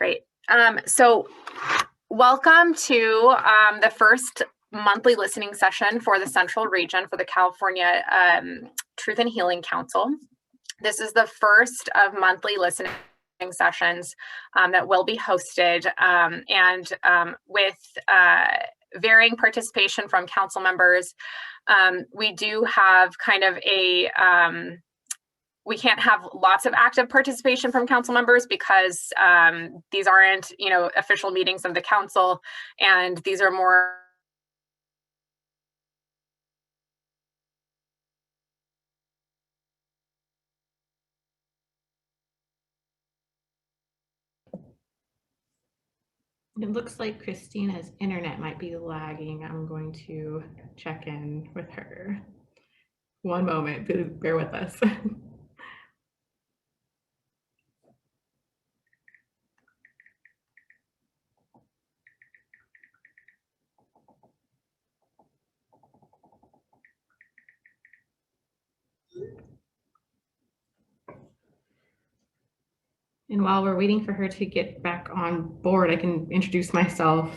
Great. So welcome to the first monthly listening session for the Central Region for the California Truth and Healing Council. This is the first of monthly listening sessions that will be hosted with varying participation from council members. We do have kind of we can't have lots of active participation from council members because these aren't, official meetings of the council, and these are more It looks like Christina's internet might be lagging. I'm going to check in with her. One moment, please bear with us. And while we're waiting for her to get back on board, I can introduce myself.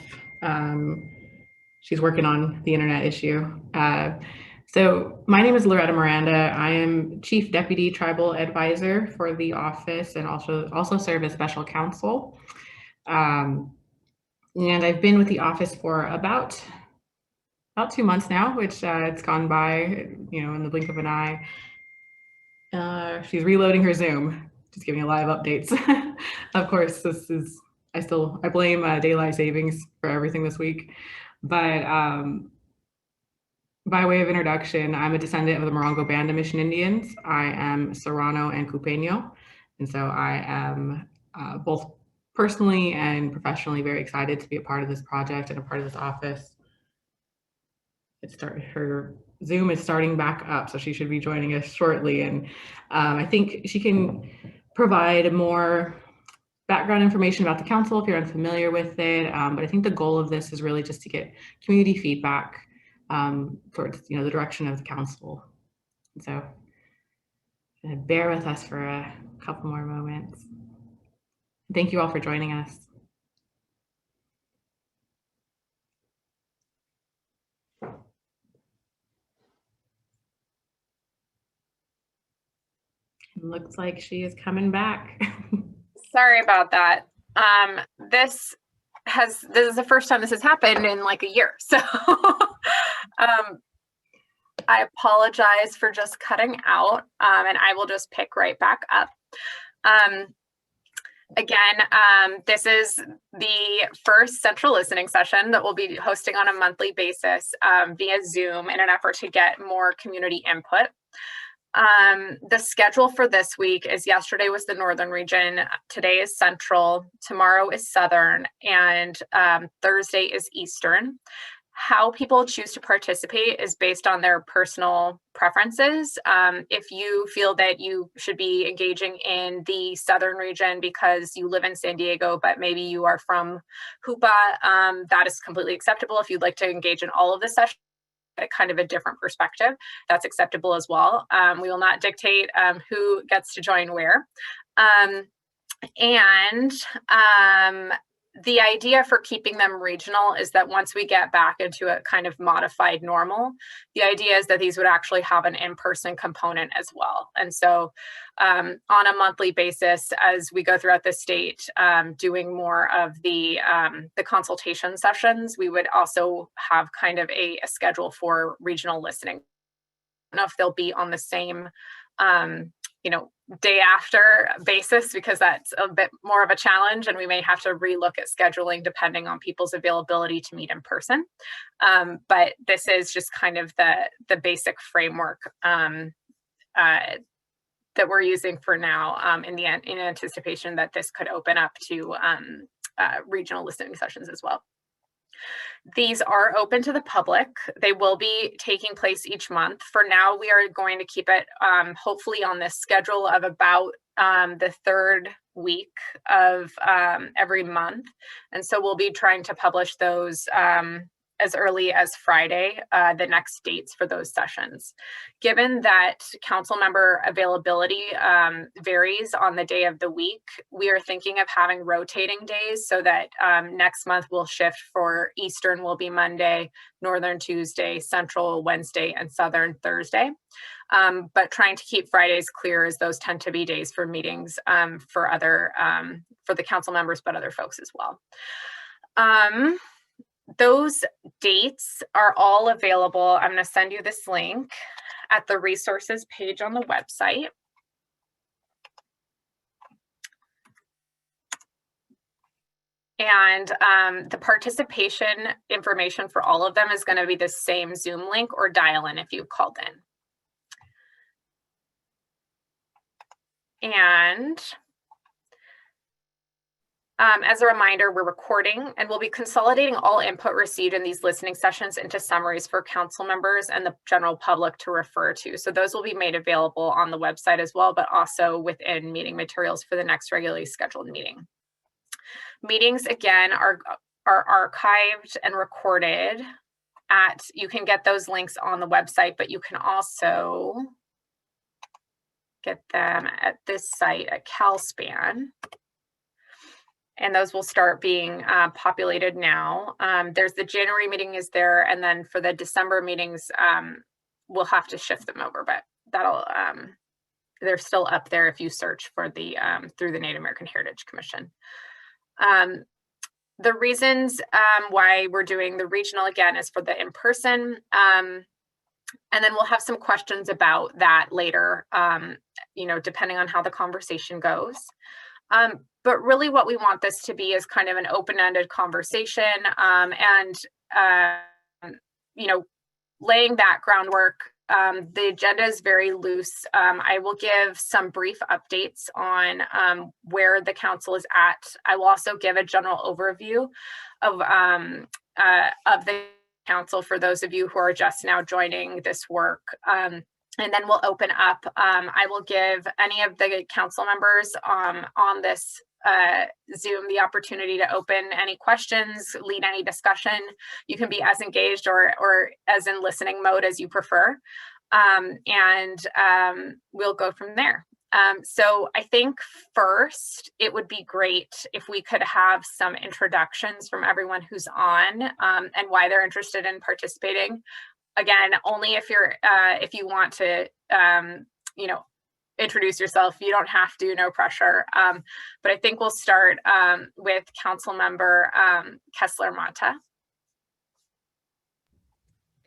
She's working on the internet issue. So my name is Loretta Miranda. I am Chief Deputy Tribal Advisor for the office and also serve as Special Counsel. And I've been with the office for about 2 months now, which it's gone by, in the blink of an eye. She's reloading her Zoom, just giving live updates. Of course, I blame daylight savings for everything this week. But by way of introduction, I'm a descendant of the Morongo Band of Mission Indians. I am Serrano and Cupeño. And so I am both personally and professionally very excited to be a part of this project and a part of this office. Her Zoom is starting back up, so she should be joining us shortly. And I think she can provide more background information about the council if you're unfamiliar with it. But I think the goal of this is really just to get community feedback towards the direction of the council. And so bear with us for a couple more moments. Thank you all for joining us. Looks like she is coming back. Sorry about that. This is the first time this has happened in like a year. So I apologize for just cutting out, and I will just pick right back up. Again, this is the first central listening session that we'll be hosting on a monthly basis via Zoom in an effort to get more community input. The schedule for this week is yesterday was the Northern region, today is Central, tomorrow is Southern, and Thursday is Eastern. How people choose to participate is based on their personal preferences. If you feel that you should be engaging in the Southern region because you live in San Diego, but maybe you are from Hoopa, that is completely acceptable. If you'd like to engage in all of the sessions, kind of a different perspective, that's acceptable as well. We will not dictate who gets to join where. The idea for keeping them regional is that once we get back into a kind of modified normal, the idea is that these would actually have an in-person component as well. And so on a monthly basis, as we go throughout the state, doing more of the consultation sessions, we would also have kind of a schedule for regional listening. I don't know if they'll be on the same day after basis, because that's a bit more of a challenge, and we may have to relook at scheduling depending on people's availability to meet in person. But this is just kind of the basic framework that we're using for now in anticipation that this could open up to regional listening sessions as well. These are open to the public. They will be taking place each month. For now, we are going to keep it hopefully on this schedule of about the third week of every month. And so we'll be trying to publish those as early as Friday, the next dates for those sessions. Given that council member availability varies on the day of the week, we are thinking of having rotating days so that next month we'll shift for Eastern will be Monday, Northern Tuesday, Central Wednesday, and Southern Thursday. But trying to keep Fridays clear, as those tend to be days for meetings for the council members, but other folks as well. Those dates are all available. I'm going to send you this link at the resources page on the website. And the participation information for all of them is going to be the same Zoom link or dial in if you've called in. And as a reminder, we're recording and we'll be consolidating all input received in these listening sessions into summaries for council members and the general public to refer to. So those will be made available on the website as well, but also within meeting materials for the next regularly scheduled meeting. Meetings, again, are archived and recorded you can get those links on the website, but you can also get them at this site at CalSpan. And those will start being populated now. There's the January meeting is there, and then for the December meetings, we'll have to shift them over, but they're still up there if you search for the through the Native American Heritage Commission. The reasons why we're doing the regional again is for the in-person, and then we'll have some questions about that later, depending on how the conversation goes. But really what we want this to be is kind of an open-ended conversation laying that groundwork. The agenda is very loose. I will give some brief updates on where the council is at. I will also give a general overview of the council for those of you who are just now joining this work. And then we'll open up. I will give any of the council members on this Zoom the opportunity to open any questions, lead any discussion. You can be as engaged or as in listening mode as you prefer. We'll go from there. So I think first, it would be great if we could have some introductions from everyone who's on and why they're interested in participating. Again, only if you want to, introduce yourself. You don't have to, no pressure. But I think we'll start with Council Member Kessler Mata.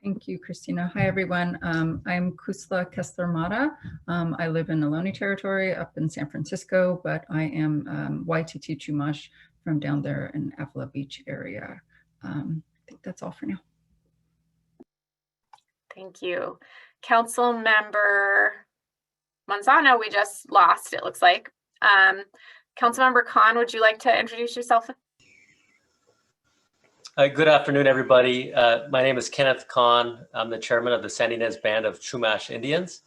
Thank you, Christina. Hi, everyone. I'm Kusla Kessler Mata. I live in Ohlone Territory up in San Francisco, but I am YTT Chumash from down there in Avila Beach area. I think that's all for now. Thank you. Council Member Manzano, we just lost, it looks like. Councilmember Khan, would you like to introduce yourself? Good afternoon, everybody. My name is Kenneth Khan. I'm the chairman of the San Ynez Band of Chumash Indians.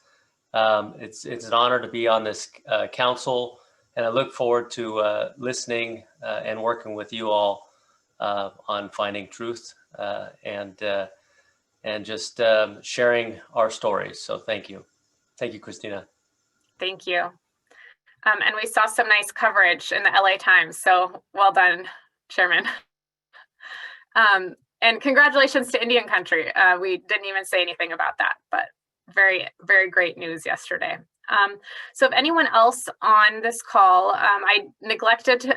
It's an honor to be on this council, and I look forward to listening and working with you all on finding truth and just sharing our stories. So thank you. Thank you, Christina. Thank you. And we saw some nice coverage in the LA Times. So well done, Chairman. And congratulations to Indian Country. We didn't even say anything about that, but very, very great news yesterday. So if anyone else on this call, I neglected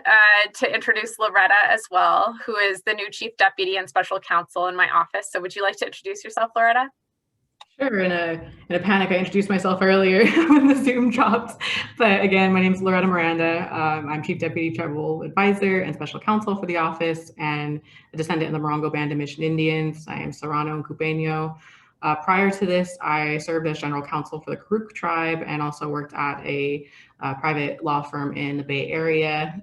to introduce Loretta as well, who is the new Chief Deputy and Special Counsel in my office. So would you like to introduce yourself, Loretta? Sure. In a panic, I introduced myself earlier when the Zoom dropped. But again, my name is Loretta Miranda. I'm Chief Deputy Tribal Advisor and Special Counsel for the office and a descendant of the Morongo Band of Mission Indians. I am Serrano and Cupeño. Prior to this, I served as General Counsel for the Karuk tribe and also worked at a private law firm in the Bay Area.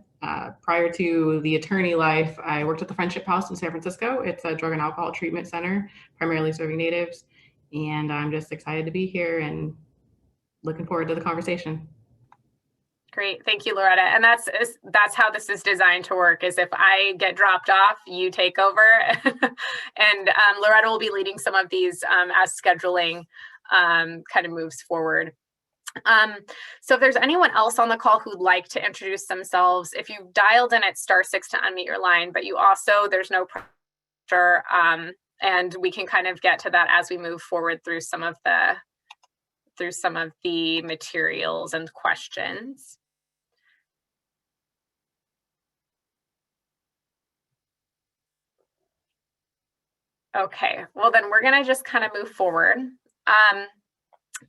Prior to the attorney life, I worked at the Friendship House in San Francisco. It's a drug and alcohol treatment center, primarily serving Natives. And I'm just excited to be here and looking forward to the conversation. Great, thank you, Loretta. And that's how this is designed to work, is if I get dropped off, you take over. And Loretta will be leading some of these as scheduling kind of moves forward. So if there's anyone else on the call who'd like to introduce themselves, if you've dialed in at *6 to unmute your line, but you also, there's no pressure, and we can kind of get to that as we move forward through some of the materials and questions. Okay, well then we're gonna just kind of move forward.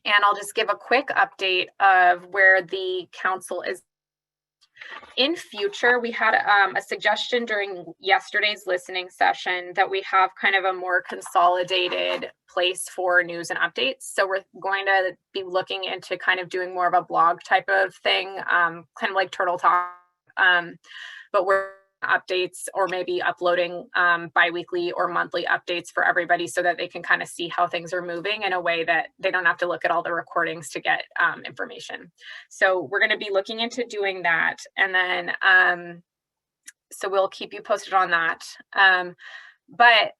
And I'll just give a quick update of where the council is. In future, we had a suggestion during yesterday's listening session that we have kind of a more consolidated place for news and updates. So we're going to be looking into kind of doing more of a blog type of thing, kind of like Turtle Talk, but we're updates, or maybe uploading bi-weekly or monthly updates for everybody so that they can kind of see how things are moving in a way that they don't have to look at all the recordings to get information. So we're going to be looking into doing that. And then, so we'll keep you posted on that. But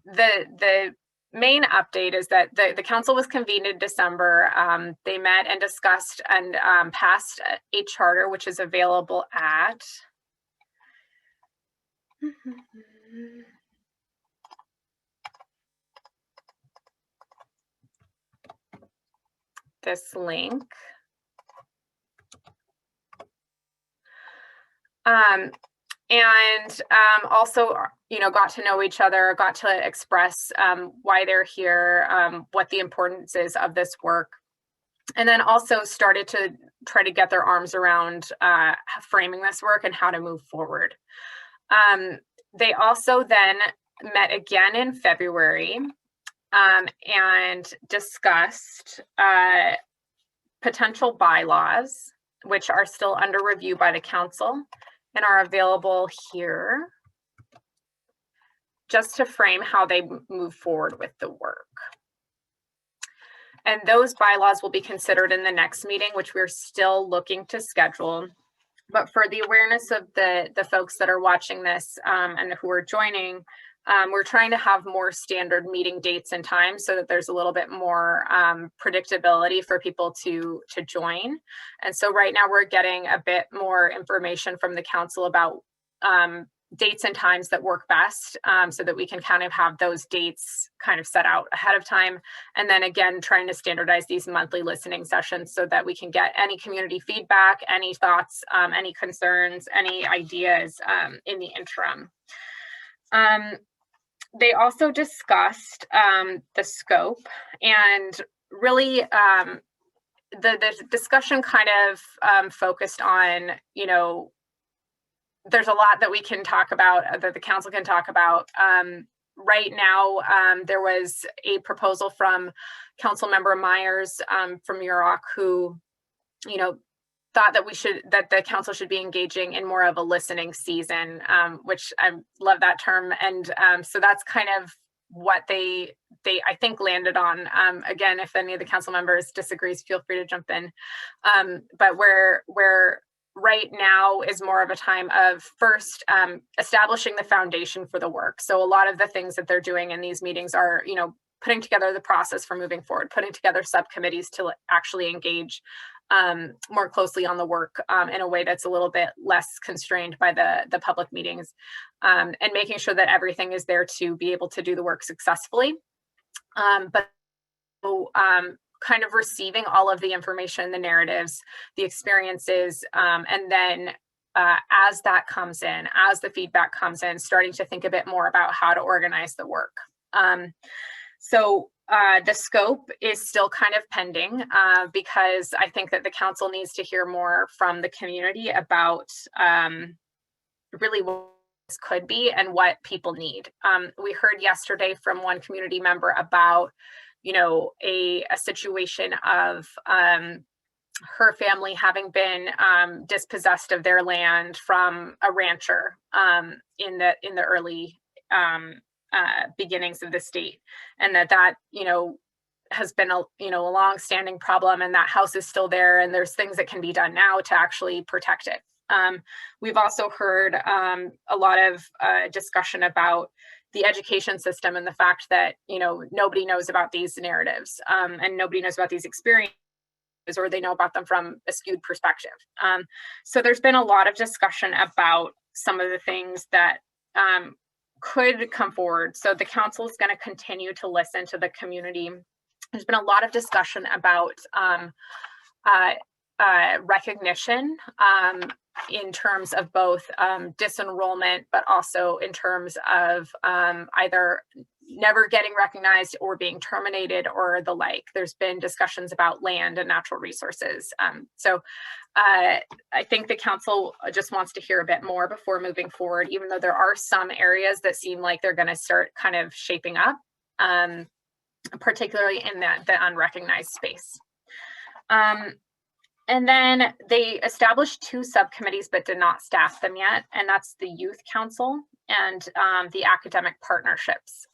the main update is that the council was convened in December. They met and discussed and passed a charter, which is available at this link. And also, got to know each other, got to express why they're here, what the importance is of this work. And then also started to try to get their arms around framing this work and how to move forward. They also then met again in February and discussed potential bylaws, which are still under review by the council and are available here, just to frame how they move forward with the work. And those bylaws will be considered in the next meeting, which we're still looking to schedule. But for the awareness of the folks that are watching this and who are joining, we're trying to have more standard meeting dates and times so that there's a little bit more predictability for people to join. And so right now we're getting a bit more information from the council about dates and times that work best, so that we can kind of have those dates kind of set out ahead of time. And then again, trying to standardize these monthly listening sessions so that we can get any community feedback, any thoughts, any concerns, any ideas in the interim. They also discussed the scope, and really the discussion kind of focused on, there's a lot that we can talk about, that the council can talk about. Right now, there was a proposal from Council Member Myers from Yurok, who, thought that the council should be engaging in more of a listening season, which I love that term. And so that's kind of what they I think landed on. Again, if any of the council members disagrees, feel free to jump in. But where right now is more of a time of first establishing the foundation for the work. So a lot of the things that they're doing in these meetings are, putting together the process for moving forward, putting together subcommittees to actually engage more closely on the work in a way that's a little bit less constrained by the public meetings, and making sure that everything is there to be able to do the work successfully. But kind of receiving all of the information, the narratives, the experiences, and then as that comes in, as the feedback comes in, starting to think a bit more about how to organize the work. So the scope is still kind of pending because I think that the council needs to hear more from the community about really what this could be and what people need. We heard yesterday from one community member about a situation of her family having been dispossessed of their land from a rancher in the early beginnings of the state, and that has been a long-standing problem, and that house is still there, and there's things that can be done now to actually protect it. We've also heard a lot of discussion about the education system and the fact that nobody knows about these narratives, and nobody knows about these experiences, or they know about them from a skewed perspective. So there's been a lot of discussion about some of the things that could come forward. So the council is going to continue to listen to the community. There's been a lot of discussion about recognition in terms of both disenrollment, but also in terms of either never getting recognized or being terminated or the like. There's been discussions about land and natural resources. So I think the council just wants to hear a bit more before moving forward, even though there are some areas that seem like they're going to start kind of shaping up, particularly in the unrecognized space. And then they established 2 subcommittees, but did not staff them yet. And that's the Youth Council and the Academic Partnerships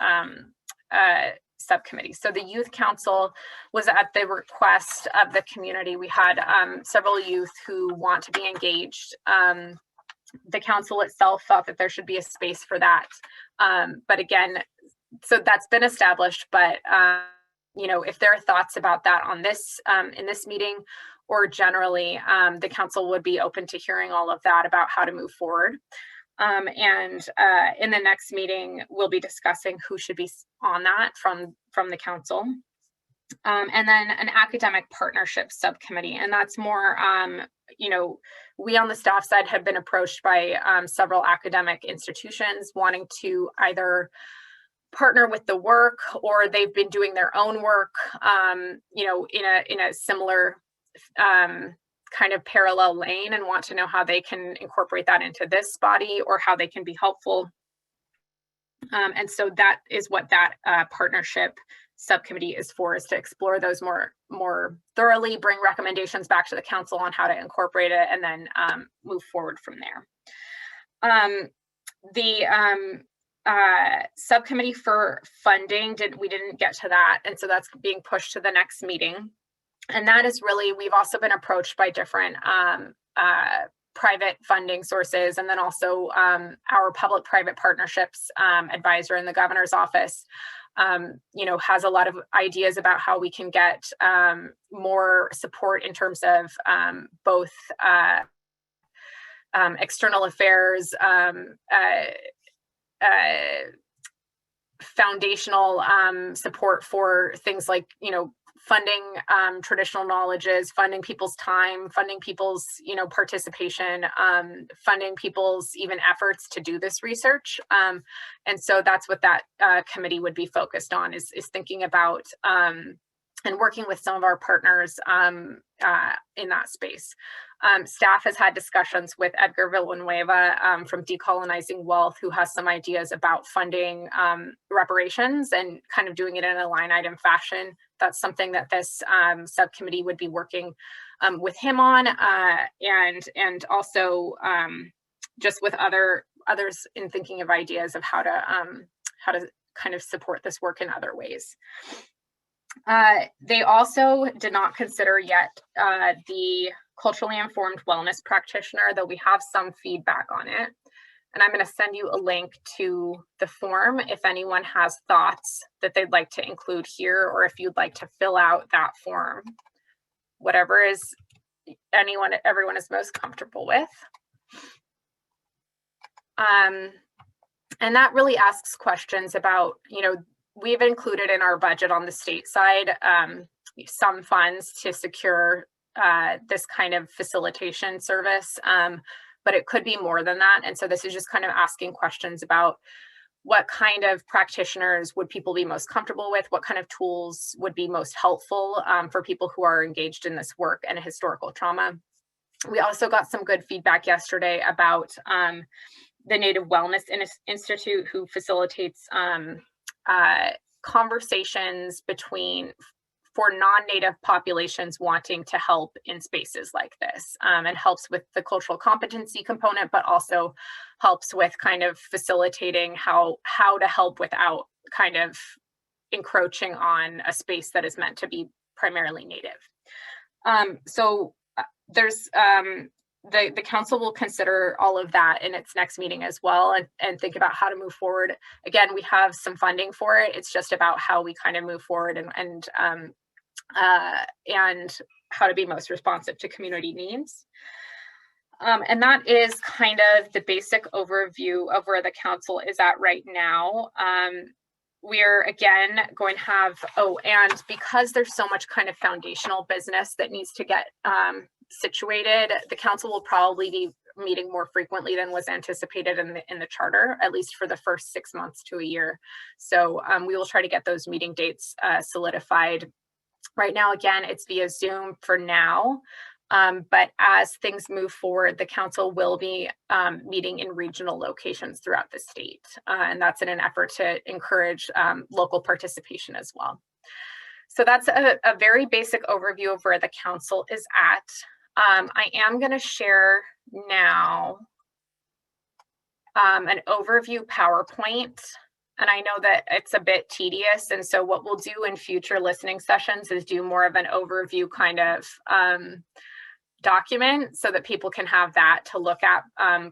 subcommittee. So the Youth Council was at the request of the community. We had several youth who want to be engaged. The council itself thought that there should be a space for that. But again, so that's been established, but if there are thoughts about that on this in this meeting, or generally, the council would be open to hearing all of that about how to move forward. And in the next meeting, we'll be discussing who should be on that from the council. And then an academic partnership subcommittee. And that's more, we on the staff side have been approached by several academic institutions wanting to either partner with the work, or they've been doing their own work, in a similar kind of parallel lane, and want to know how they can incorporate that into this body or how they can be helpful. And so that is what that partnership subcommittee is for, is to explore those more thoroughly, bring recommendations back to the council on how to incorporate it, and then move forward from there. The subcommittee for funding, we didn't get to that, and so that's being pushed to the next meeting. And that is really, we've also been approached by different private funding sources, and then also our public-private partnerships advisor in the governor's office, has a lot of ideas about how we can get more support in terms of both external affairs, foundational support for things like, funding traditional knowledges, funding people's time, funding people's, participation, funding people's even efforts to do this research. And so that's what that committee would be focused on, is thinking about and working with some of our partners in that space. Staff has had discussions with Edgar Villanueva from Decolonizing Wealth, who has some ideas about funding reparations and kind of doing it in a line item fashion. That's something that this subcommittee would be working with him on, and also just with others in thinking of ideas of how to kind of support this work in other ways. They also did not consider yet the culturally informed wellness practitioner, though we have some feedback on it. And I'm going to send you a link to the form if anyone has thoughts that they'd like to include here, or if you'd like to fill out that form, whatever is everyone is most comfortable with. And that really asks questions about, we've included in our budget on the state side some funds to secure this kind of facilitation service, but it could be more than that. And so this is just kind of asking questions about what kind of practitioners would people be most comfortable with, what kind of tools would be most helpful for people who are engaged in this work and historical trauma. We also got some good feedback yesterday about the Native Wellness Institute, who facilitates conversations for non-Native populations wanting to help in spaces like this, and helps with the cultural competency component, but also helps with kind of facilitating how to help without kind of encroaching on a space that is meant to be primarily native. The council will consider all of that in its next meeting as well, and think about how to move forward. Again, we have some funding for it. It's just about how we kind of move forward and how to be most responsive to community needs. And that is kind of the basic overview of where the council is at right now. We're again going to have, and because there's so much kind of foundational business that needs to get situated, the council will probably be meeting more frequently than was anticipated in the charter, at least for the first 6 months to a year. So we will try to get those meeting dates solidified. Right now, again, it's via Zoom for now. But as things move forward, the council will be meeting in regional locations throughout the state. And that's in an effort to encourage local participation as well. So that's a very basic overview of where the council is at. I am going to share now an overview PowerPoint. And I know that it's a bit tedious. And so what we'll do in future listening sessions is do more of an overview kind of document so that people can have that to look at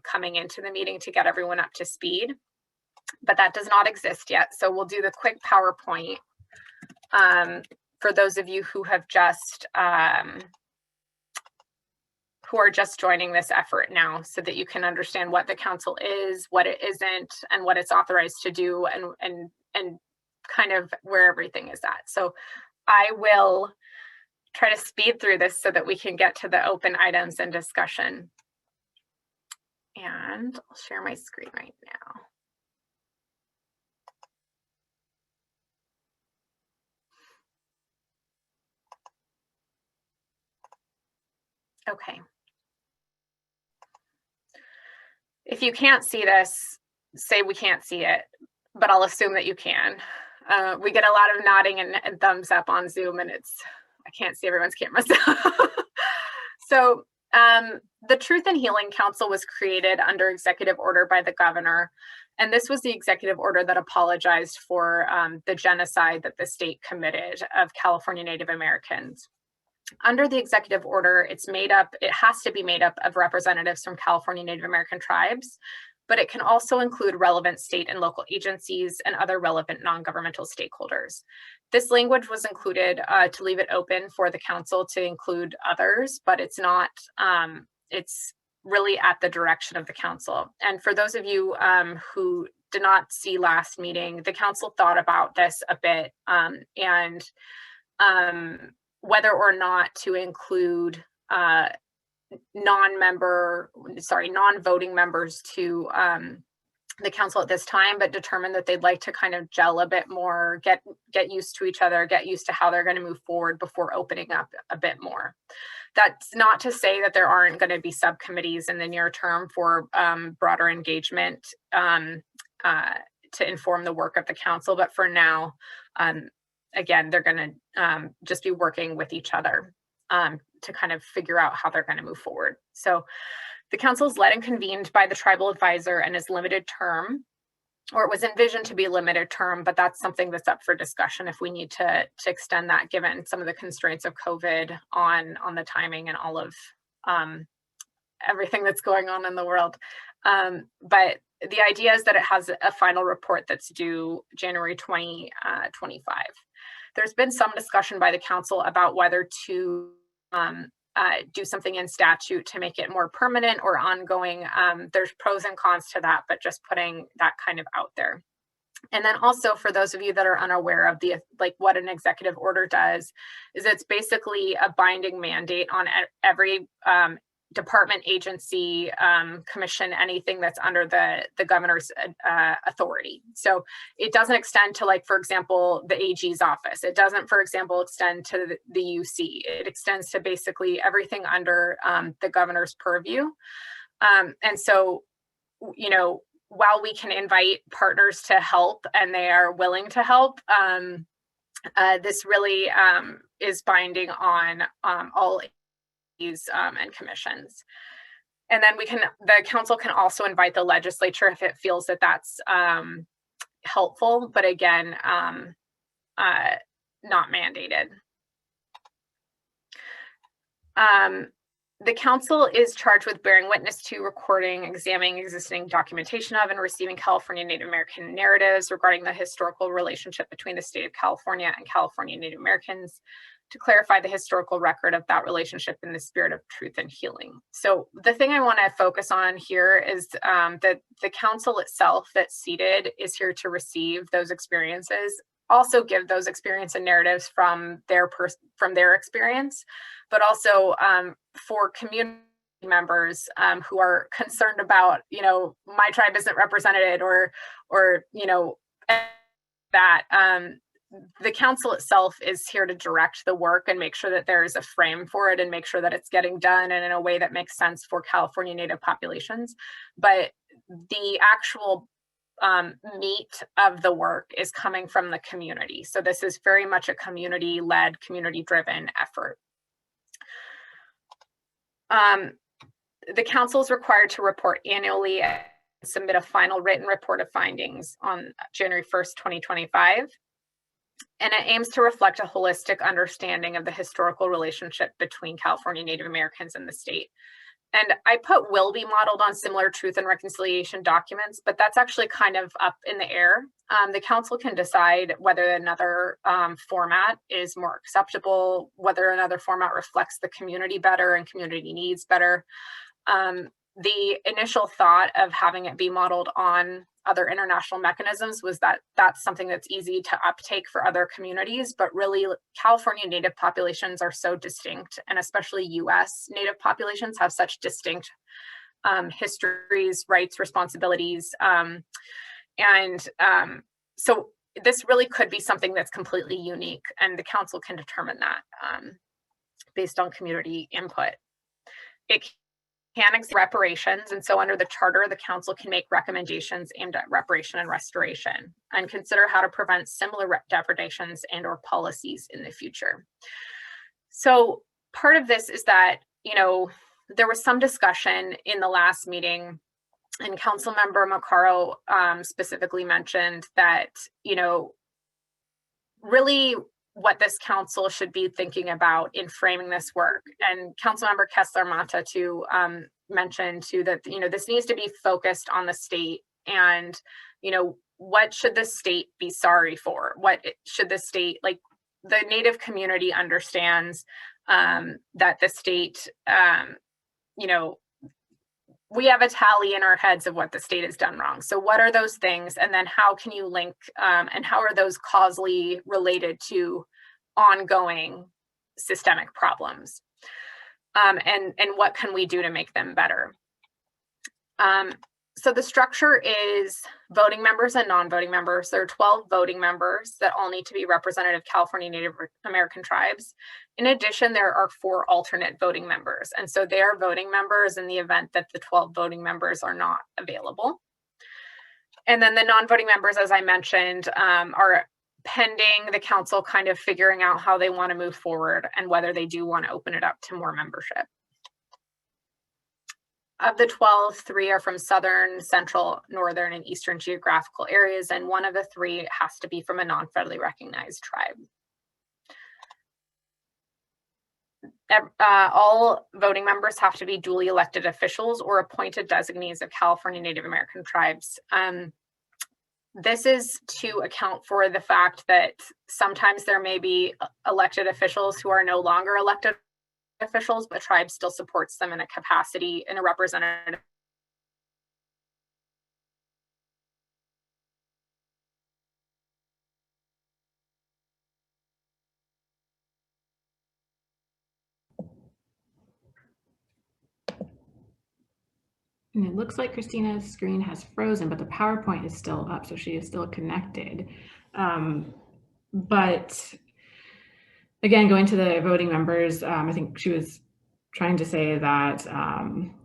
coming into the meeting to get everyone up to speed. But that does not exist yet. So we'll do the quick PowerPoint for those of you who have just who are just joining this effort now, so that you can understand what the council is, what it isn't, and what it's authorized to do, and kind of where everything is at. So I will try to speed through this so that we can get to the open items and discussion. And I'll share my screen right now. Okay. If you can't see this, say we can't see it, but I'll assume that you can. We get a lot of nodding and thumbs up on Zoom, and I can't see everyone's cameras. So the Truth and Healing Council was created under executive order by the governor. And this was the executive order that apologized for the genocide that the state committed of California Native Americans. Under the executive order, it has to be made up of representatives from California Native American tribes, but it can also include relevant state and local agencies and other relevant non-governmental stakeholders. This language was included to leave it open for the council to include others, but it's not, it's really at the direction of the council. And for those of you who did not see last meeting, the council thought about this a bit and whether or not to include non-voting members to the council at this time, but determined that they'd like to kind of gel a bit more, get used to each other, get used to how they're going to move forward before opening up a bit more. That's not to say that there aren't going to be subcommittees in the near term for broader engagement to inform the work of the council, but for now, again, they're going to just be working with each other to kind of figure out how they're going to move forward. So the council is led and convened by the tribal advisor and is limited term, or it was envisioned to be limited term, but that's something that's up for discussion if we need to extend that, given some of the constraints of COVID on the timing and all of everything that's going on in the world. But the idea is that it has a final report that's due January 2025. There's been some discussion by the council about whether to do something in statute to make it more permanent or ongoing. There's pros and cons to that, but just putting that kind of out there. And then also, for those of you that are unaware of what an executive order does, is it's basically a binding mandate on every department, agency, commission, anything that's under the governor's authority. So it doesn't extend to, like, for example, the AG's office. It doesn't, for example, extend to the UC. It extends to basically everything under the governor's purview. And so, you know, while we can invite partners to help, and they are willing to help, this really is binding on all and commissions. And then the council can also invite the legislature if it feels that that's helpful. But again, not mandated. The council is charged with bearing witness to, recording, examining existing documentation of, and receiving California Native American narratives regarding the historical relationship between the state of California and California Native Americans to clarify the historical record of that relationship in the spirit of truth and healing. So the thing I want to focus on here is that the council itself that's seated is here to receive those experiences, also give those experience and narratives from their experience, but also for community members who are concerned about, my tribe isn't represented or that the council itself is here to direct the work and make sure that there is a frame for it and make sure that it's getting done and in a way that makes sense for California Native populations. But the actual meat of the work is coming from the community. So this is very much a community-led, community-driven effort. The council is required to report annually and submit a final written report of findings on January 1st, 2025. And it aims to reflect a holistic understanding of the historical relationship between California Native Americans and the state. And I put will be modeled on similar truth and reconciliation documents, but that's actually kind of up in the air. The council can decide whether another format is more acceptable, whether another format reflects the community better and community needs better. The initial thought of having it be modeled on other international mechanisms was that that's something that's easy to uptake for other communities, but really California Native populations are so distinct, and especially US Native populations have such distinct histories, rights, responsibilities. So this really could be something that's completely unique, and the council can determine that based on community input. It can accept reparations, and so under the charter, the council can make recommendations aimed at reparation and restoration and consider how to prevent similar depredations and or policies in the future. So part of this is that, there was some discussion in the last meeting, and Councilmember Maccaro specifically mentioned that, really what this council should be thinking about in framing this work. And Councilmember Kessler too mentioned too that, this needs to be focused on the state and, what should the state be sorry for? What should the state, like the Native community understands that the state, we have a tally in our heads of what the state has done wrong. So what are those things? And then how can you link and how are those causally related to ongoing systemic problems? And what can we do to make them better? So the structure is voting members and non-voting members. There are 12 voting members that all need to be representative California Native American tribes. In addition, there are 4 alternate voting members. And so they are voting members in the event that the 12 voting members are not available. And then the non-voting members, as I mentioned, are pending the council kind of figuring out how they want to move forward and whether they do want to open it up to more membership. Of the 12, 3 are from southern, central, northern, and eastern geographical areas, and one of the 3 has to be from a non-federally recognized tribe. All voting members have to be duly elected officials or appointed designees of California Native American tribes. This is to account for the fact that sometimes there may be elected officials who are no longer elected officials, but tribe still supports them in a capacity, in a representative. And it looks like Christina's screen has frozen, but the PowerPoint is still up, so she is still connected. But again, going to the voting members, I think she was trying to say that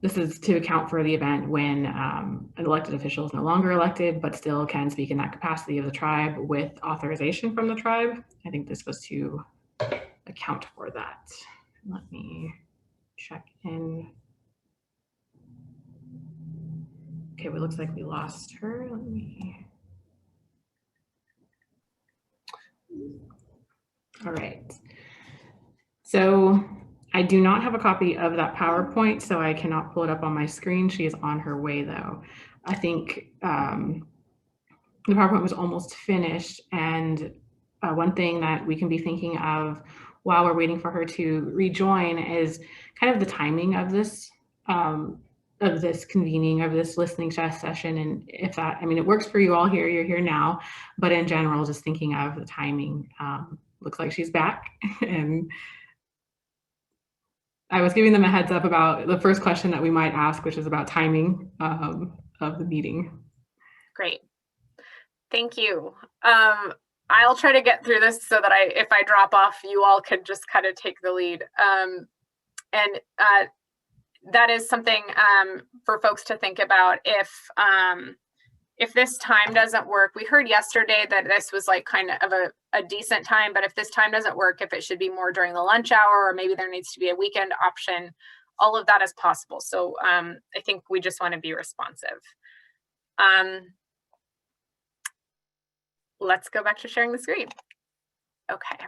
this is to account for the event when an elected official is no longer elected, but still can speak in that capacity of the tribe with authorization from the tribe. I think this was to account for that. Let me check in. Okay, well, it looks like we lost her. Let me. All right. So I do not have a copy of that PowerPoint, so I cannot pull it up on my screen. She is on her way though. I think the PowerPoint was almost finished, and one thing that we can be thinking of while we're waiting for her to rejoin is kind of the timing of this convening of this listening session. And if that, I mean, it works for you all here, you're here now, but in general, just thinking of the timing. Looks like she's back. And I was giving them a heads up about the first question that we might ask, which is about timing of the meeting. Great. Thank you. I'll try to get through this so that if I drop off, you all could just kind of take the lead. And that is something for folks to think about. If this time doesn't work, we heard yesterday that this was like kind of a decent time, but if this time doesn't work, if it should be more during the lunch hour, or maybe there needs to be a weekend option, all of that is possible. So I think we just want to be responsive. Let's go back to sharing the screen. Okay.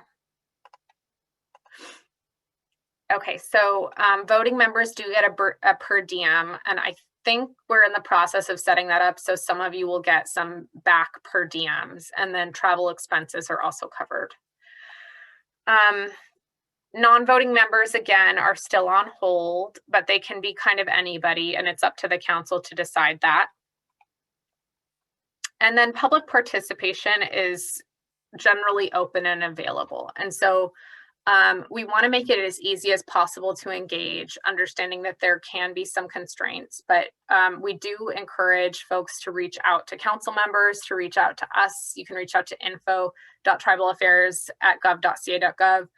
Okay, so voting members do get a per diem, and I think we're in the process of setting that up. So some of you will get some back per diems, and then travel expenses are also covered. Non-voting members, again, are still on hold, but they can be kind of anybody, and it's up to the council to decide that. And then public participation is generally open and available. And so we want to make it as easy as possible to engage, understanding that there can be some constraints, but we do encourage folks to reach out to council members, to reach out to us. You can reach out to info.tribalaffairs@gov.ca.gov.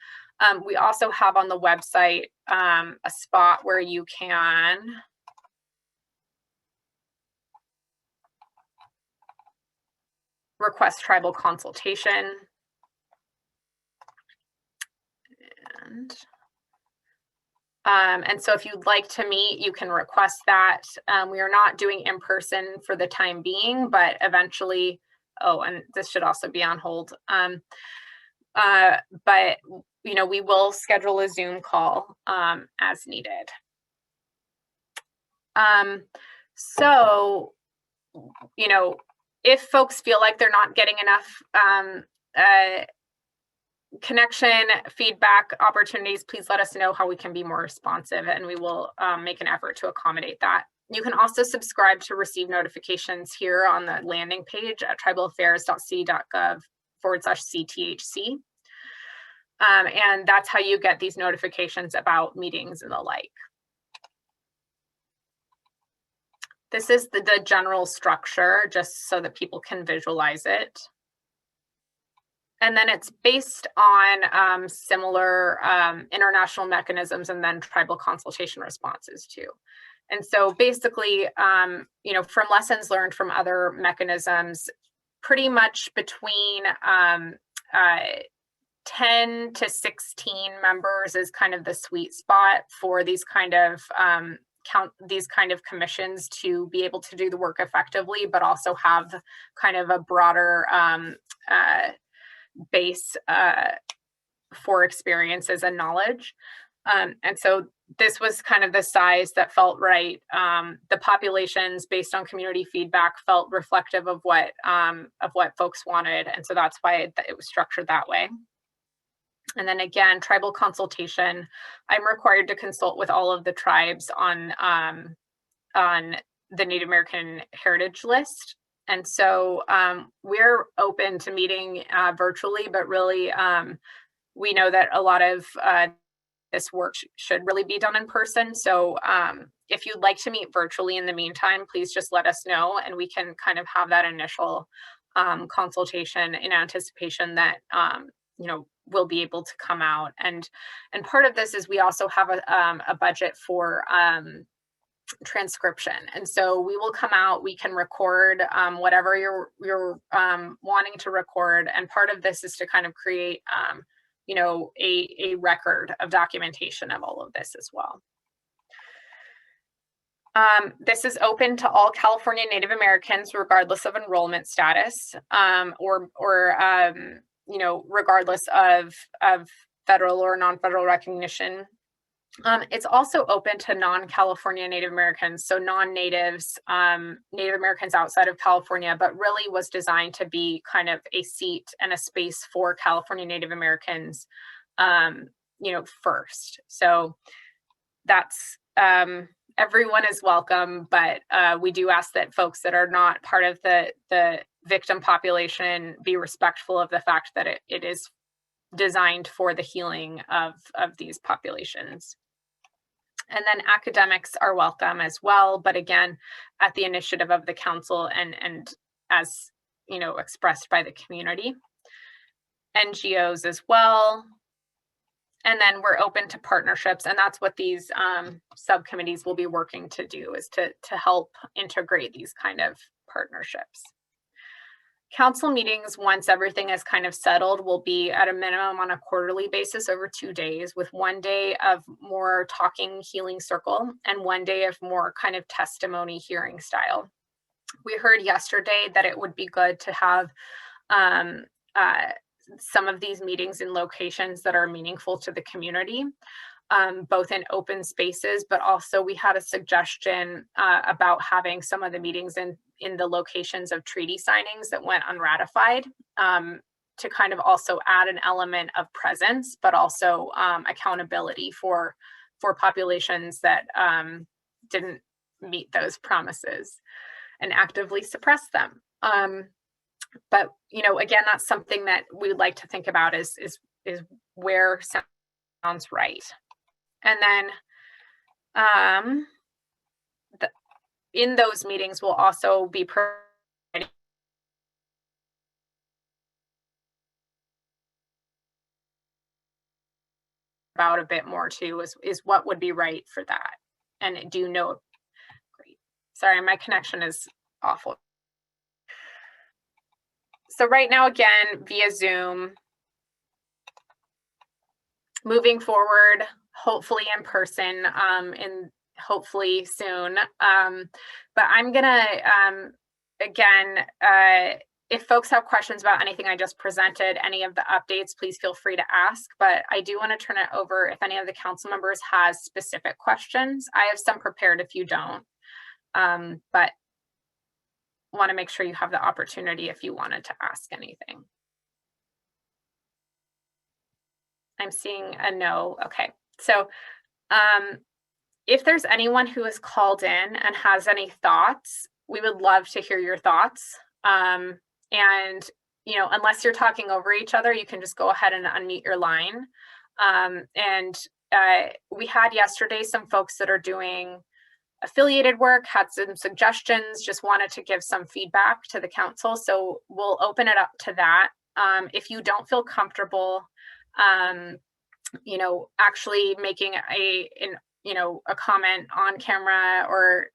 We also have on the website a spot where you can request tribal consultation. And so if you'd like to meet, you can request that. We are not doing in person for the time being, but eventually, oh, and this should also be on hold. But you know, we will schedule a Zoom call as needed. So, you know, if folks feel like they're not getting enough connection, feedback, opportunities, please let us know how we can be more responsive, and we will make an effort to accommodate that. You can also subscribe to receive notifications here on the landing page at tribalaffairs.ca.gov/CTHC. And that's how you get these notifications about meetings and the like. This is the general structure, just so that people can visualize it. And then it's based on similar international mechanisms and then tribal consultation responses too. And so basically, you know, from lessons learned from other mechanisms, pretty much between 10 to 16 members is kind of the sweet spot for these kind of commissions to be able to do the work effectively, but also have kind of a broader base for experiences and knowledge. And so this was kind of the size that felt right. The populations based on community feedback felt reflective of what folks wanted. And so that's why it was structured that way. And then again, tribal consultation, I'm required to consult with all of the tribes on the Native American Heritage List. And so we're open to meeting virtually, but really we know that a lot of this work should really be done in person. So if you'd like to meet virtually in the meantime, please just let us know, and we can kind of have that initial consultation in anticipation that you know, will be able to come out. And part of this is we also have a budget for transcription. And so we will come out, we can record whatever you're wanting to record. And part of this is to kind of create, you know, a record of documentation of all of this as well. This is open to all California Native Americans, regardless of enrollment status, or you know, regardless of federal or non-federal recognition. It's also open to non-California Native Americans, so non-natives, Native Americans outside of California, but really was designed to be kind of a seat and a space for California Native Americans, you know, first. So that's, everyone is welcome, but we do ask that folks that are not part of the victim population be respectful of the fact that it is designed for the healing of these populations. And then academics are welcome as well, but again, at the initiative of the council and as, you know, expressed by the community. NGOs as well. And then we're open to partnerships, and that's what these subcommittees will be working to do, is to help integrate these kind of partnerships. Council meetings, once everything is kind of settled, will be at a minimum on a quarterly basis over 2 days, with 1 day of more talking healing circle and 1 day of more kind of testimony hearing style. We heard yesterday that it would be good to have some of these meetings in locations that are meaningful to the community, both in open spaces, but also we had a suggestion about having some of the meetings in the locations of treaty signings that went unratified, to kind of also add an element of presence, but also accountability for populations that didn't meet those promises and actively suppress them. But, you know, again, that's something that we would like to think about is where sounds right. And then in those meetings, we'll also be providing about a bit more too, is what would be right for that. And do you know, great. Sorry, my connection is awful. So right now, again, via Zoom, moving forward, hopefully in person, hopefully soon. But I'm gonna, again, if folks have questions about anything I just presented, any of the updates, please feel free to ask. But I do want to turn it over if any of the council members has specific questions. I have some prepared if you don't, but want to make sure you have the opportunity if you wanted to ask anything. I'm seeing a no. Okay, so if there's anyone who is called in and has any thoughts, we would love to hear your thoughts. And, you know, unless you're talking over each other, you can just go ahead and unmute your line. We had yesterday some folks that are doing affiliated work, had some suggestions, just wanted to give some feedback to the council. So we'll open it up to that. If you don't feel comfortable, you know, actually making a comment on camera or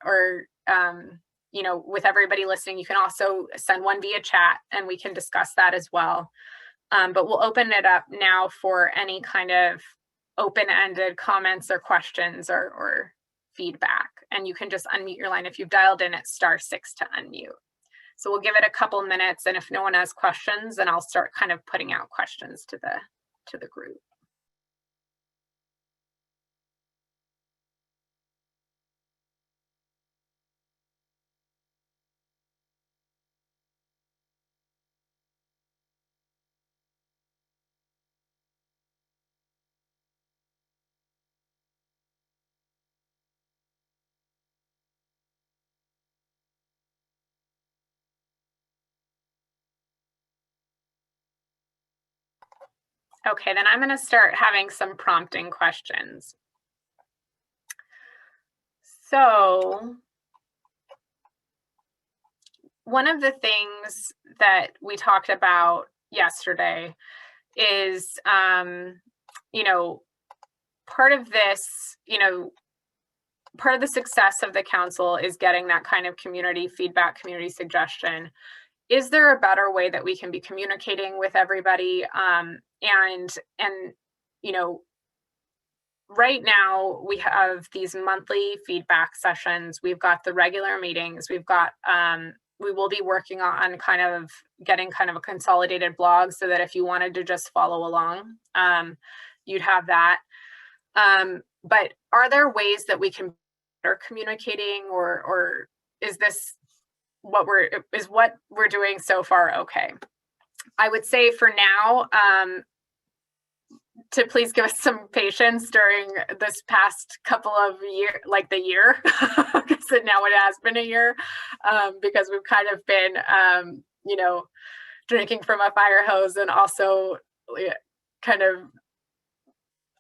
you know, with everybody listening, you can also send one via chat and we can discuss that as well. But we'll open it up now for any kind of open-ended comments or questions or feedback. And you can just unmute your line if you've dialed in at *6 to unmute. So we'll give it a couple minutes, and if no one has questions, then I'll start kind of putting out questions to the group. Okay, then I'm going to start having some prompting questions. So one of the things that we talked about yesterday is, you know, part of this, you know, part of the success of the council is getting that kind of community feedback, community suggestion. Is there a better way that we can be communicating with everybody? And you know, right now we have these monthly feedback sessions. We've got the regular meetings. We've got we will be working on kind of getting kind of a consolidated blog so that if you wanted to just follow along, you'd have that. But are there ways that we can be better communicating, or is this what we're doing so far okay? I would say for now, to please give us some patience during this past couple of years, like the year, because now it has been a year, because we've kind of been, you know, drinking from a fire hose and also kind of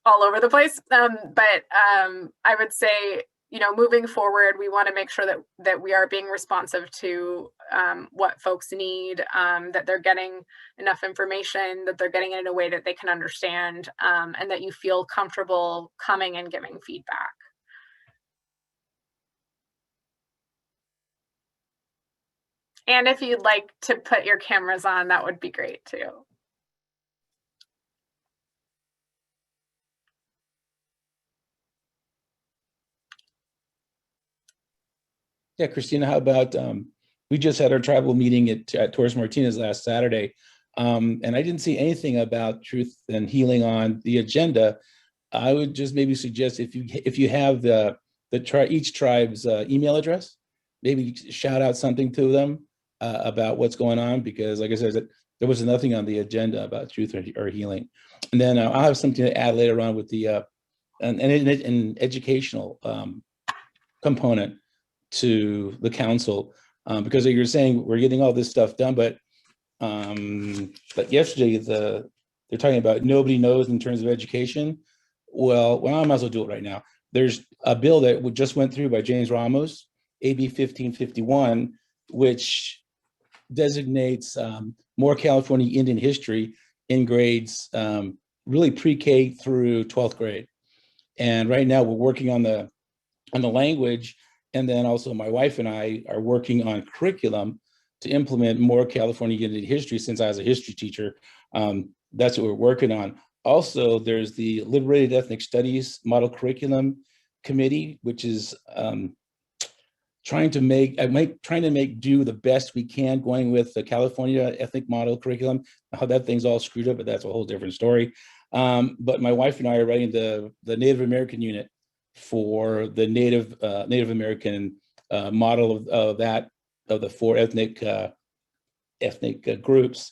all over the place. But I would say, you know, moving forward, we want to make sure that we are being responsive to what folks need, that they're getting enough information, that they're getting it in a way that they can understand, and that you feel comfortable coming and giving feedback. And if you'd like to put your cameras on, that would be great too. Yeah, Christina, how about, we just had our tribal meeting at Torres Martinez last Saturday, and I didn't see anything about truth and healing on the agenda. I would just maybe suggest if you have each tribe's email address, maybe shout out something to them about what's going on, because like I said, there was nothing on the agenda about truth or healing. And then I'll have something to add later on with the an educational component to the council, because like you're saying, we're getting all this stuff done, but yesterday they're talking about nobody knows in terms of education. Well, I might as well do it right now. There's a bill that just went through by James Ramos, AB 1551, which designates more California Indian history in grades really pre-K through 12th grade. And right now we're working on the language. And then also my wife and I are working on curriculum to implement more California Indian history. Since I was a history teacher, that's what we're working on. Also, there's the Liberated Ethnic Studies Model Curriculum Committee, which is trying to make do the best we can going with the California Ethnic Model Curriculum. How that thing's all screwed up, but that's a whole different story. But my wife and I are writing the Native American unit for the Native American model of the 4 ethnic groups.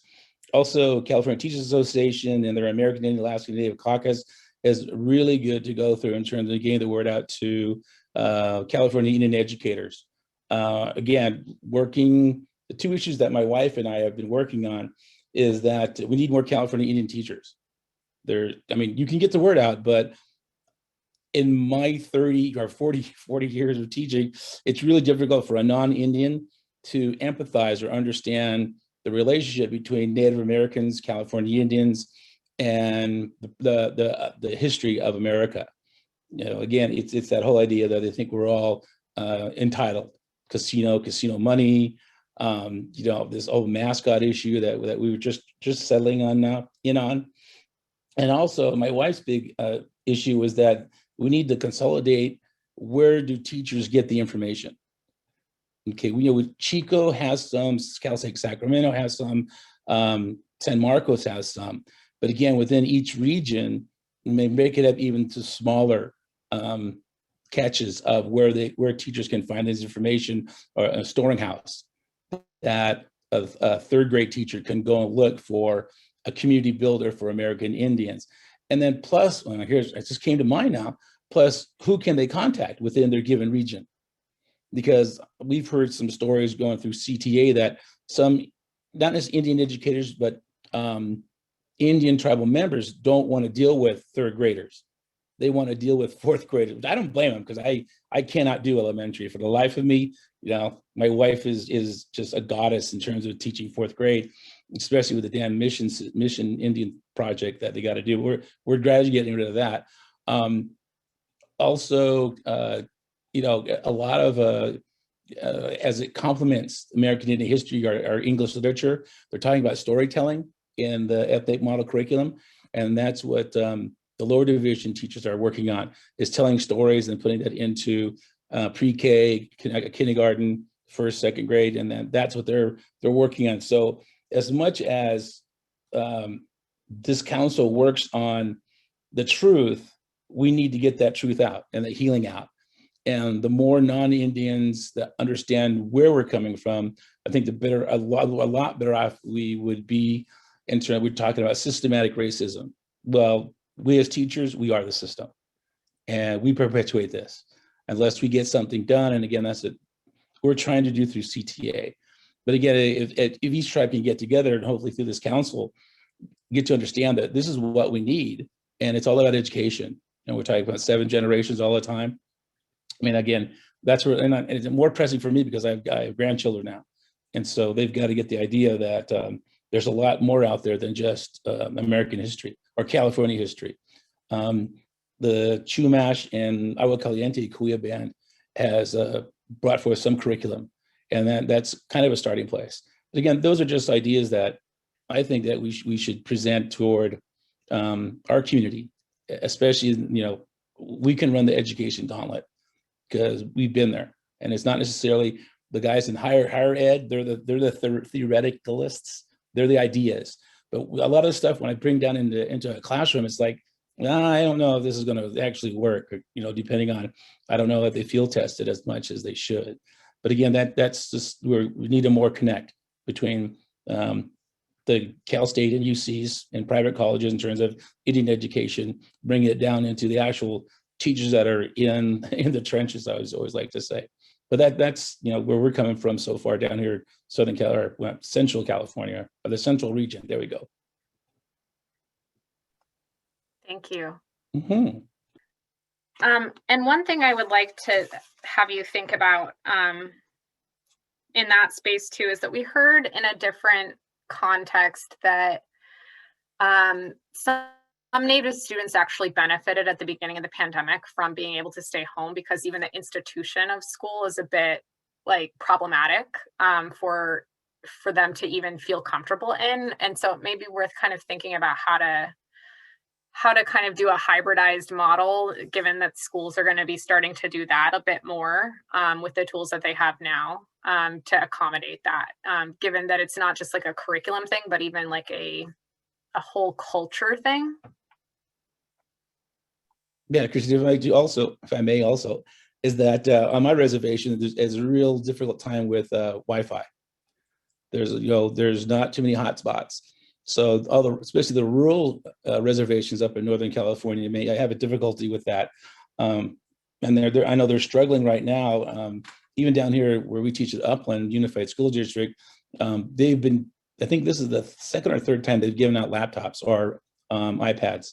Also, California Teachers Association and their American Indian Alaska Native Caucus is really good to go through in terms of getting the word out to California Indian educators. Again, the 2 issues that my wife and I have been working on is that we need more California Indian teachers. I mean, you can get the word out, but in my 30 or 40 years of teaching, it's really difficult for a non-Indian to empathize or understand the relationship between Native Americans, California Indians, and the history of America. You know, again, it's that whole idea that they think we're all entitled, casino money, you know, this old mascot issue that we were just settling on on. And also my wife's big issue was that we need to consolidate, where do teachers get the information? Okay, we know Chico has some, Cal State Sacramento has some, San Marcos has some, but again, within each region, we may break it up even to smaller catches of where teachers can find this information, or a storing house that a 3rd grade teacher can go and look for a community builder for American Indians. And then plus, it just came to mind now, plus who can they contact within their given region? Because we've heard some stories going through CTA that some, not necessarily Indian educators, but Indian tribal members don't want to deal with 3rd graders. They want to deal with 4th graders. I don't blame them, because I cannot do elementary for the life of me. You know, my wife is just a goddess in terms of teaching 4th grade, especially with the damn mission Indian project that they got to do. We're gradually getting rid of that. Also, you know, a lot of as it complements American Indian history, our English literature, they're talking about storytelling in the ethnic model curriculum, and that's what the lower division teachers are working on, is telling stories and putting that into pre-K, kindergarten, first, second grade, and then that's what they're working on. So as much as this council works on the truth, we need to get that truth out and the healing out. And the more non-Indians that understand where we're coming from, I think a lot better off we would be in terms, we're talking about systematic racism. Well, we as teachers, we are the system, and we perpetuate this unless we get something done. And again, that's what we're trying to do through CTA. But again, if each tribe can get together and hopefully through this council, get to understand that this is what we need, and it's all about education. And we're talking about 7 generations all the time. I mean, again, that's where, and it's more pressing for me because I have grandchildren now. And so they've got to get the idea that there's a lot more out there than just American history or California history. The Chumash and Agua Caliente Kuya band has brought forth some curriculum, and that's kind of a starting place. But again, those are just ideas that I think that we should present toward our community, especially, we can run the education gauntlet because we've been there, and it's not necessarily the guys in higher ed. They're the theoreticalists. They're the ideas. But a lot of stuff when I bring down into a classroom, it's like, I don't know if this is going to actually work. Depending on, I don't know if they field tested as much as they should. But again, that's just where we need a more connect between the Cal State and UCs and private colleges in terms of Indian education, bringing it down into the actual teachers that are in the trenches, I always like to say. But that's where we're coming from so far down here, Central California, or the Central region. There we go. Thank you. Mm-hmm. And one thing I would like to have you think about in that space too is that we heard in a different context that some Native students actually benefited at the beginning of the pandemic from being able to stay home because even the institution of school is a bit problematic for them to even feel comfortable in. And so it may be worth kind of thinking about how to kind of do a hybridized model, given that schools are going to be starting to do that a bit more with the tools that they have now to accommodate that, given that it's not just like a curriculum thing, but even like a whole culture thing. Yeah, Christine, if I may also, is that on my reservation, there's a real difficult time with Wi-Fi. There's not too many hotspots. So especially the rural reservations up in Northern California may have a difficulty with that. And I know they're struggling right now. Even down here where we teach at Upland Unified School District, they've been, I think this is the second or third time they've given out laptops or iPads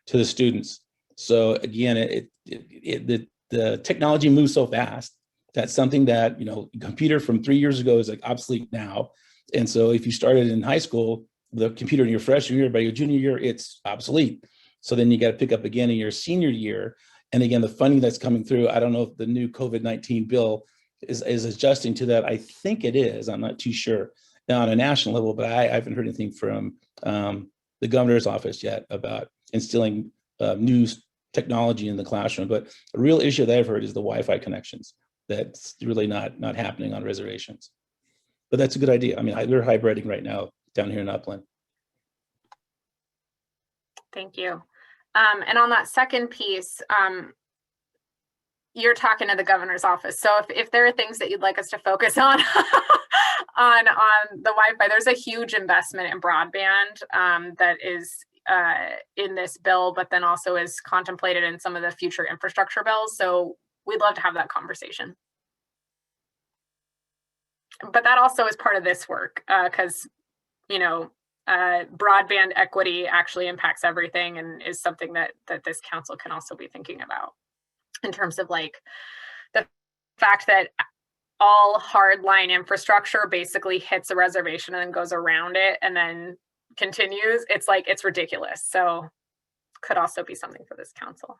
to the students. So again, the technology moves so fast. That's something that, a computer from 3 years ago is obsolete now. And so if you started in high school, the computer in your freshman year, by your junior year, it's obsolete. So then you got to pick up again in your senior year. And again, the funding that's coming through, I don't know if the new COVID-19 bill is adjusting to that. I think it is. I'm not too sure now on a national level, but I haven't heard anything from the governor's office yet about instilling new technology in the classroom. But a real issue that I've heard is the Wi-Fi connections. That's really not happening on reservations. But that's a good idea. I mean, we're hybriding right now down here in Upland. Thank you. And on that second piece, you're talking to the governor's office. So if there are things that you'd like us to focus on on the Wi-Fi, there's a huge investment in broadband that is in this bill, but then also is contemplated in some of the future infrastructure bills. So we'd love to have that conversation. But that also is part of this work because, broadband equity actually impacts everything and is something that this council can also be thinking about in terms of the fact that all hardline infrastructure basically hits a reservation and then goes around it and then continues. It's ridiculous. So could also be something for this council.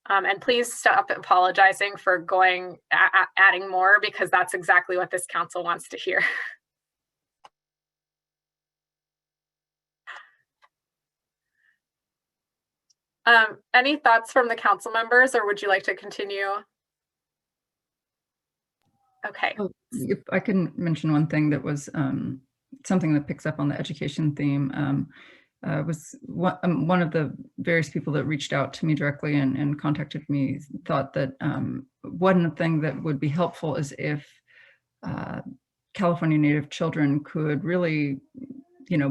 And please stop apologizing for adding more, because that's exactly what this council wants to hear. Any thoughts from the council members, or would you like to continue? Okay. Oh, if I can mention one thing that was something that picks up on the education theme, was one of the various people that reached out to me directly and contacted me thought that one thing that would be helpful is if California Native children could really,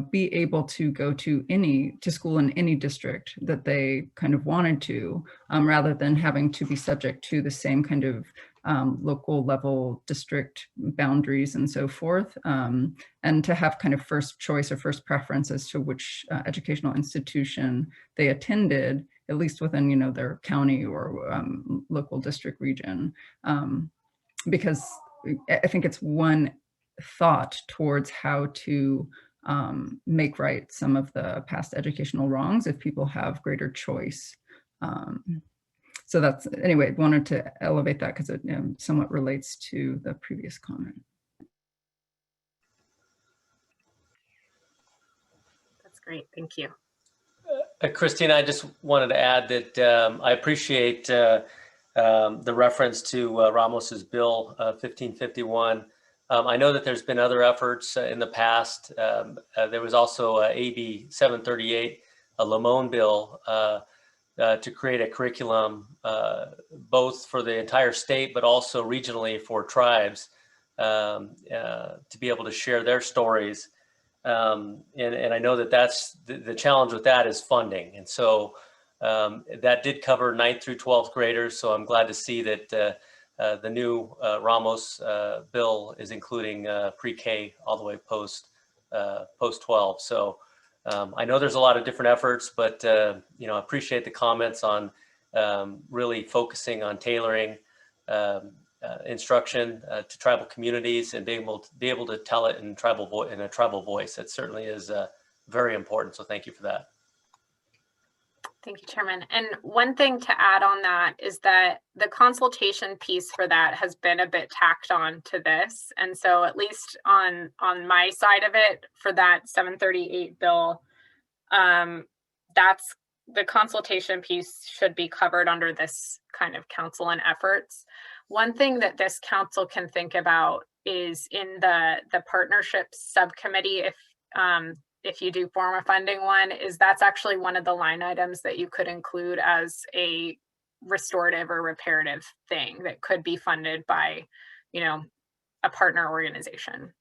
be able to go to school in any district that they kind of wanted to, rather than having to be subject to the same kind of local level district boundaries and so forth, and to have kind of first choice or first preference as to which educational institution they attended, at least within, their county or local district region, because I think it's one thought towards how to make right some of the past educational wrongs if people have greater choice. So that's, anyway, wanted to elevate that because it somewhat relates to the previous comment. That's great, thank you. Christina, I just wanted to add that I appreciate the reference to Ramos's bill 1551. I know that there's been other efforts in the past. There was also AB 738, a Lamone bill, to create a curriculum both for the entire state, but also regionally for tribes to be able to share their stories. And I know that that's the challenge with that is funding. And so that did cover 9th through 12th graders. So I'm glad to see that the new Ramos bill is including pre-K all the way post 12. So I know there's a lot of different efforts, but appreciate the comments on really focusing on tailoring instruction to tribal communities and being able to tell it in a tribal voice. That certainly is very important. So thank you for that. Thank you, Chairman. And one thing to add on that is that the consultation piece for that has been a bit tacked on to this. And so at least on my side of it, for that 738 bill, that's the consultation piece should be covered under this kind of council and efforts. One thing that this council can think about is in the partnerships subcommittee, if you do form a funding one, is that's actually one of the line items that you could include as a restorative or reparative thing that could be funded by, a partner organization.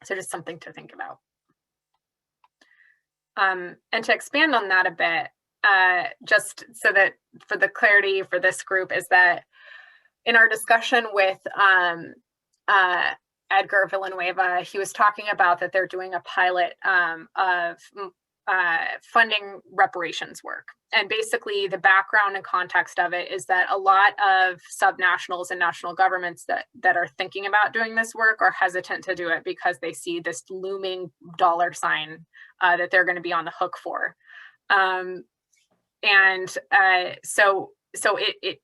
So just something to think about. And to expand on that a bit, just so that for the clarity for this group is that in our discussion with Edgar Villanueva, he was talking about that they're doing a pilot of funding reparations work. And basically the background and context of it is that a lot of subnationals and national governments that are thinking about doing this work are hesitant to do it because they see this looming dollar sign that they're going to be on the hook for. So it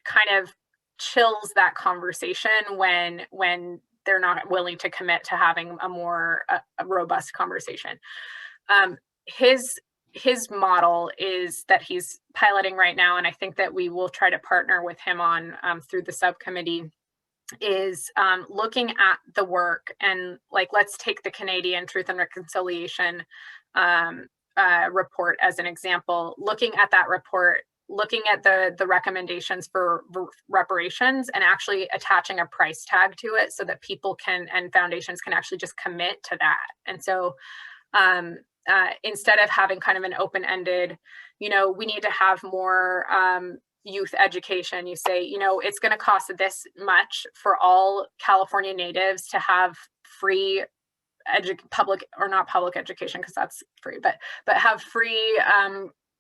kind of chills that conversation when they're not willing to commit to having a more robust conversation. His model is that he's piloting right now, and I think that we will try to partner with him on through the subcommittee, is looking at the work and let's take the Canadian Truth and Reconciliation report as an example, looking at that report, looking at the recommendations for reparations and actually attaching a price tag to it so that people can and foundations can actually just commit to that. And so instead of having kind of an open-ended, we need to have more youth education, you say, it's going to cost this much for all California natives to have free public or not public education because that's free, but have free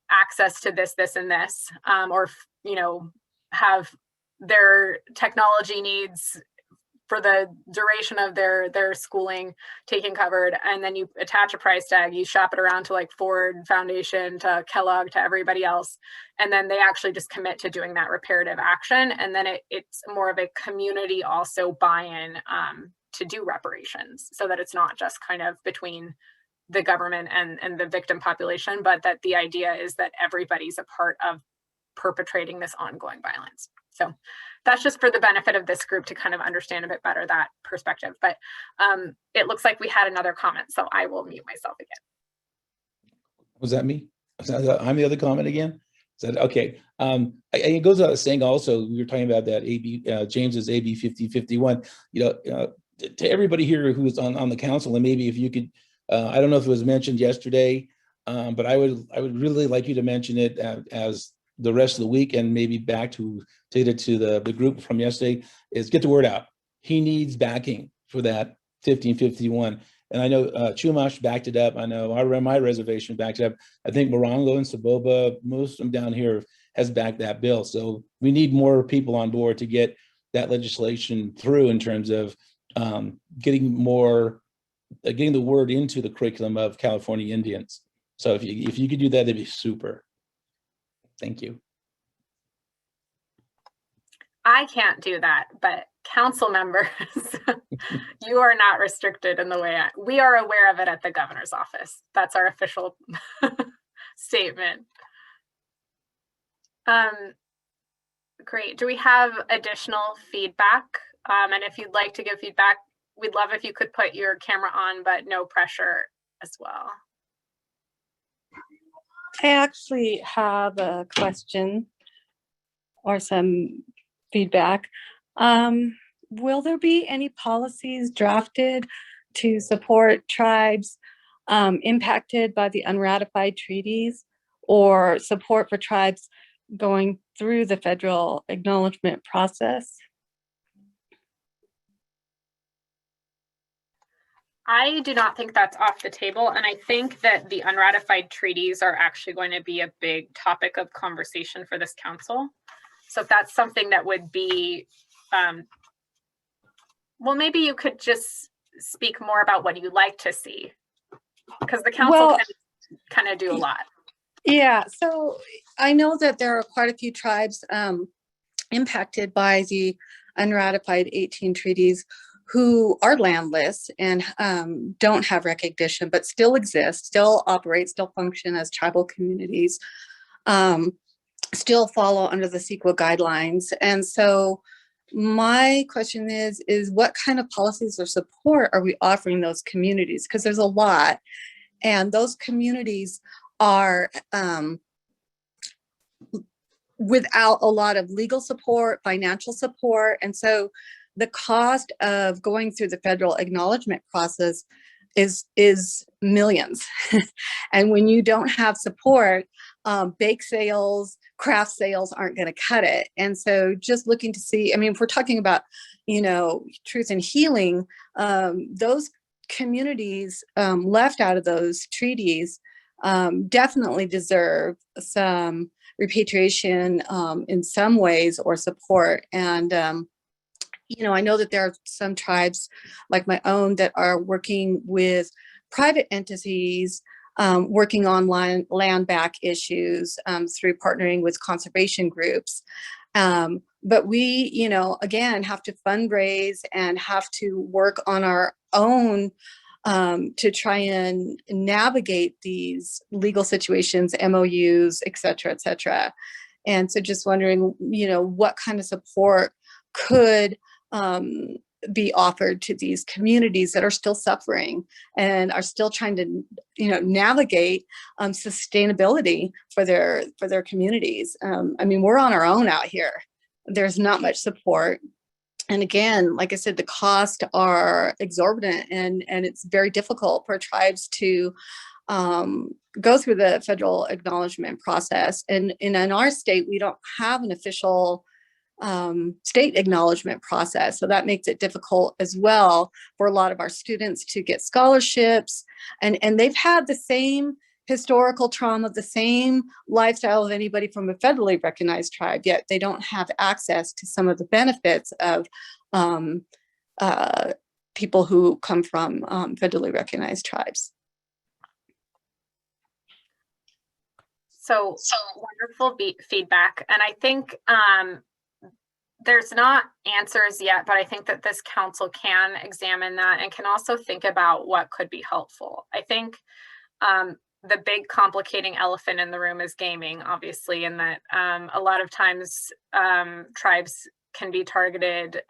access to this, and this, or have their technology needs for the duration of their schooling taken covered, and then you attach a price tag, you shop it around to like Ford Foundation, to Kellogg, to everybody else, and then they actually just commit to doing that reparative action, and then it's more of a community also buy-in to do reparations, so that it's not just kind of between the government and the victim population, but that the idea is that everybody's a part of perpetrating this ongoing violence. So that's just for the benefit of this group to kind of understand a bit better that perspective. But it looks like we had another comment, so I will mute myself again. Was that me? I'm the other comment again? Is that okay? And it goes without saying also, we were talking about that James's AB 5051, to everybody here who's on the council, and maybe if you could, I don't know if it was mentioned yesterday, but I would really like you to mention it as the rest of the week, and maybe back to take it to the group from yesterday, is get the word out. He needs backing for that 1551. And I know Chumash backed it up. I know my reservation backed it up. I think Morongo and Saboba, most of them down here, has backed that bill. So we need more people on board to get that legislation through in terms of getting the word into the curriculum of California Indians. So if you could do that, that'd be super. Thank you. I can't do that, but council members, you are not restricted in the way we are aware of it at the governor's office. That's our official statement. Great. Do we have additional feedback? And if you'd like to give feedback, we'd love if you could put your camera on, but no pressure as well. I actually have a question or some feedback. Will there be any policies drafted to support tribes impacted by the unratified treaties, or support for tribes going through the federal acknowledgement process? I do not think that's off the table, and I think that the unratified treaties are actually going to be a big topic of conversation for this council. So if that's something that would be, well, maybe you could just speak more about what you like to see, because the council can kind of do a lot. Yeah, so I know that there are quite a few tribes impacted by the unratified 18 treaties who are landless and don't have recognition, but still exist, still operate, still function as tribal communities, still follow under the CEQA guidelines. And so my question is what kind of policies or support are we offering those communities? Because there's a lot, and those communities are without a lot of legal support, financial support. And so the cost of going through the federal acknowledgement process is millions. And when you don't have support, bake sales, craft sales aren't going to cut it. And so just looking to see, I mean, if we're talking about, truth and healing, those communities left out of those treaties definitely deserve some repatriation in some ways, or support. And I know that there are some tribes like my own that are working with private entities, working on land back issues through partnering with conservation groups. But we, again, have to fundraise and have to work on our own to try and navigate these legal situations, MOUs, et cetera, et cetera. And so just wondering, what kind of support could be offered to these communities that are still suffering and are still trying to, navigate sustainability for their communities. I mean, we're on our own out here. There's not much support. And again, like I said, the costs are exorbitant, and it's very difficult for tribes to go through the federal acknowledgement process. And in our state, we don't have an official state acknowledgement process. So that makes it difficult as well for a lot of our students to get scholarships. And they've had the same historical trauma, the same lifestyle of anybody from a federally recognized tribe, yet they don't have access to some of the benefits of people who come from federally recognized tribes. So wonderful feedback. And I think there's not answers yet, but I think that this council can examine that and can also think about what could be helpful. I think the big complicating elephant in the room is gaming, obviously, and that a lot of times tribes can be targeted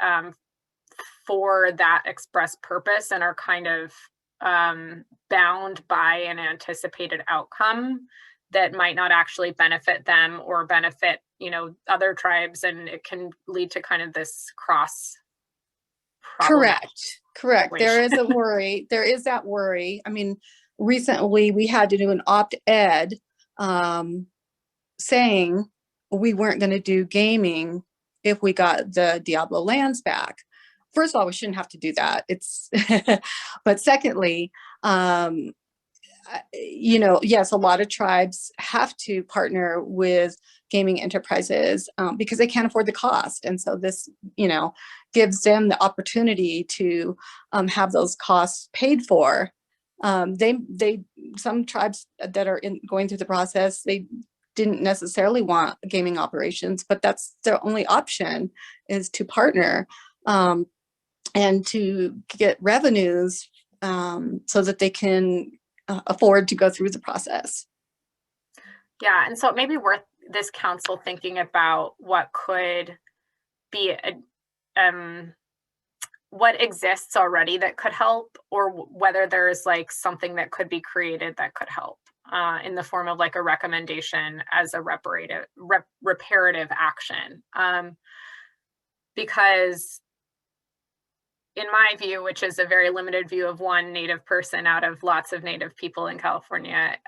for that express purpose and are kind of bound by an anticipated outcome that might not actually benefit them or benefit, you know, other tribes, and it can lead to kind of this cross. Correct. There is a worry. There is that worry. I mean, recently we had to do an op-ed saying we weren't going to do gaming if we got the Diablo lands back. First of all, we shouldn't have to do that. It's, but secondly, you know, yes, a lot of tribes have to partner with gaming enterprises because they can't afford the cost. And so this, you know, gives them the opportunity to have those costs paid for. Some tribes that are going through the process, they didn't necessarily want gaming operations, but that's their only option, is to partner and to get revenues so that they can afford to go through the process. Yeah, and so it may be worth this council thinking about what could be what exists already that could help, or whether there's like something that could be created that could help in the form of like a recommendation as a reparative action. Because in my view, which is a very limited view of one Native person out of lots of Native people in California,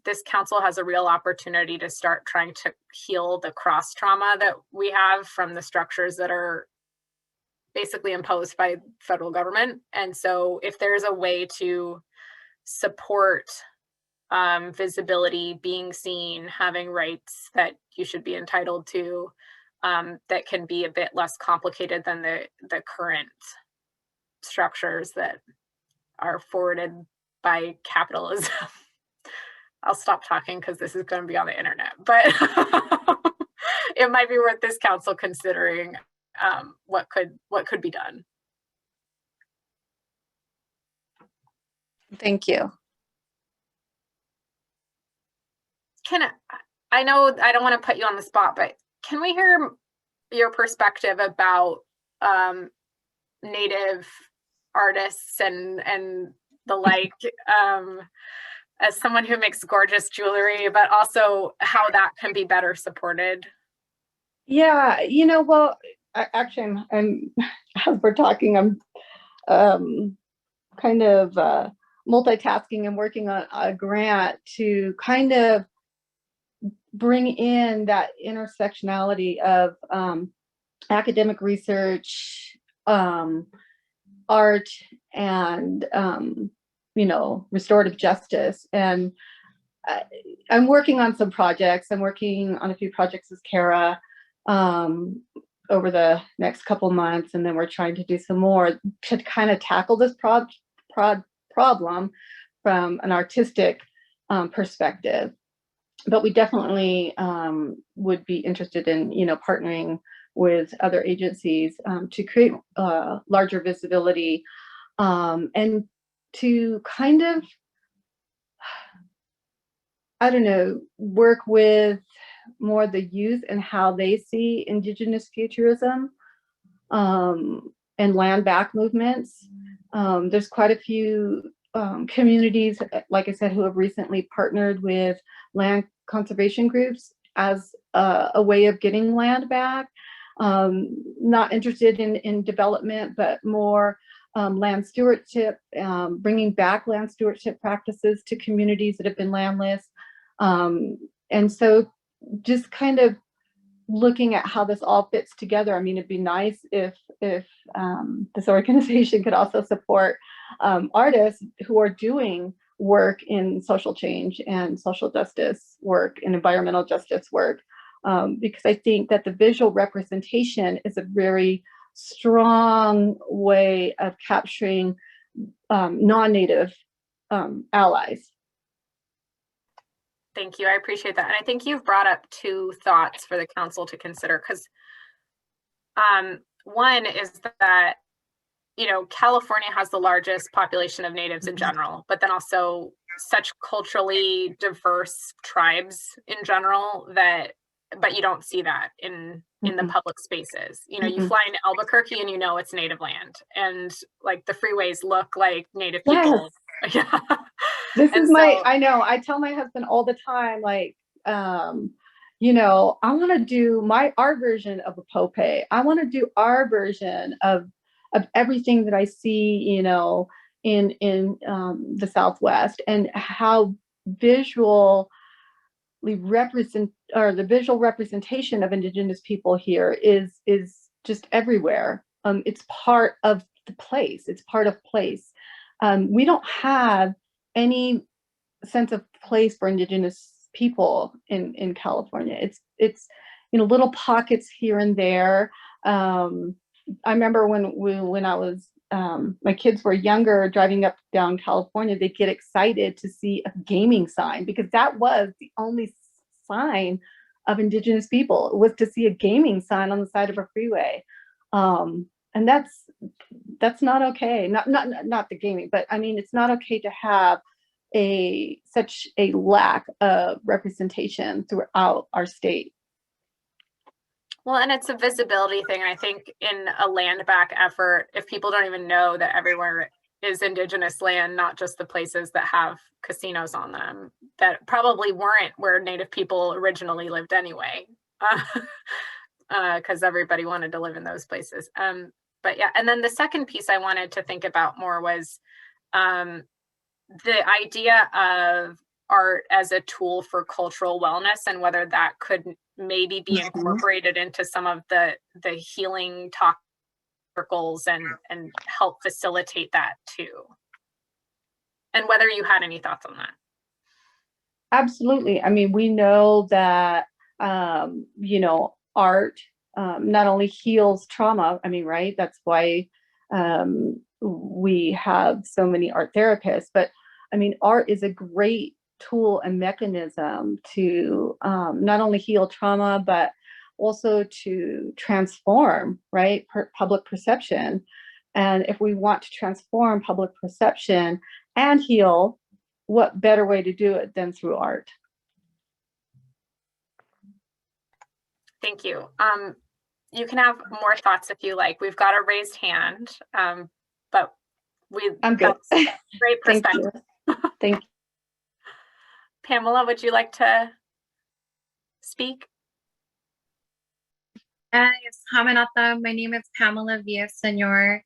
this council has a real opportunity to start trying to heal the cross trauma that we have from the structures that are basically imposed by federal government. And so if there's a way to support visibility, being seen, having rights that you should be entitled to, that can be a bit less complicated than the current structures that are forwarded by capitalism. I'll stop talking because this is going to be on the internet, but it might be worth this council considering what could be done. Thank you. I know I don't want to put you on the spot, but can we hear your perspective about Native artists and the like, as someone who makes gorgeous jewelry, but also how that can be better supported? Yeah, you know, well, actually, I'm as we're talking, I'm kind of multitasking and working on a grant to kind of bring in that intersectionality of academic research, art, and you know, restorative justice. And I'm working on some projects. I'm working on a few projects with Kara over the next couple months, and then we're trying to do some more to kind of tackle this problem from an artistic perspective. But we definitely would be interested in, you know, partnering with other agencies to create larger visibility and to kind of, I don't know, work with more the youth and how they see Indigenous futurism and land back movements. There's quite a few communities, like I said, who have recently partnered with land conservation groups as a way of getting land back. Not interested in development, but more land stewardship, bringing back land stewardship practices to communities that have been landless. And so just kind of looking at how this all fits together. I mean, it'd be nice if this organization could also support artists who are doing work in social change and social justice work and environmental justice work, because I think that the visual representation is a very strong way of capturing non-Native allies. Thank you. I appreciate that. And I think you've brought up two thoughts for the council to consider, because one is that, you know, California has the largest population of natives in general, but then also such culturally diverse tribes in general that, but you don't see that in in the public spaces. You know, you fly into Albuquerque and you know it's native land, and like the freeways look like native people. Yeah. This And is my, so- I know, I tell my husband all the time, like, you know, I want to do our version of a Pope. I want to do our version of everything that I see, you know, in the Southwest, and how the visual representation of Indigenous people here is just everywhere. It's part of the place. It's part of place. We don't have any sense of place for Indigenous people in California. It's you know, little pockets here and there. I remember when I was my kids were younger, driving up down California, they get excited to see a gaming sign, because that was the only sign of Indigenous people, was to see a gaming sign on the side of a freeway. And that's not okay. Not the gaming, but I mean, it's not okay to have such a lack of representation throughout our state. Well, and it's a visibility thing. I think in a land back effort, if people don't even know that everywhere is Indigenous land, not just the places that have casinos on them, that probably weren't where Native people originally lived anyway, because everybody wanted to live in those places. But yeah, and then the second piece I wanted to think about more was the idea of art as a tool for cultural wellness, and whether that could maybe be incorporated into some of the healing talk circles and help facilitate that too. And whether you had any thoughts on that. Absolutely. I mean, we know that you know, art not only heals trauma. I mean, right? That's why we have so many art therapists. But I mean, art is a great tool and mechanism to not only heal trauma, but also to transform, right, public perception. And if we want to transform public perception and heal, what better way to do it than through art? Thank you. You can have more thoughts if you like. We've got a raised hand, but I'm good. Great perspective. Thank you. Pamela, would you like to speak? Yes, Hamanatha. My name is Pamela via Senor.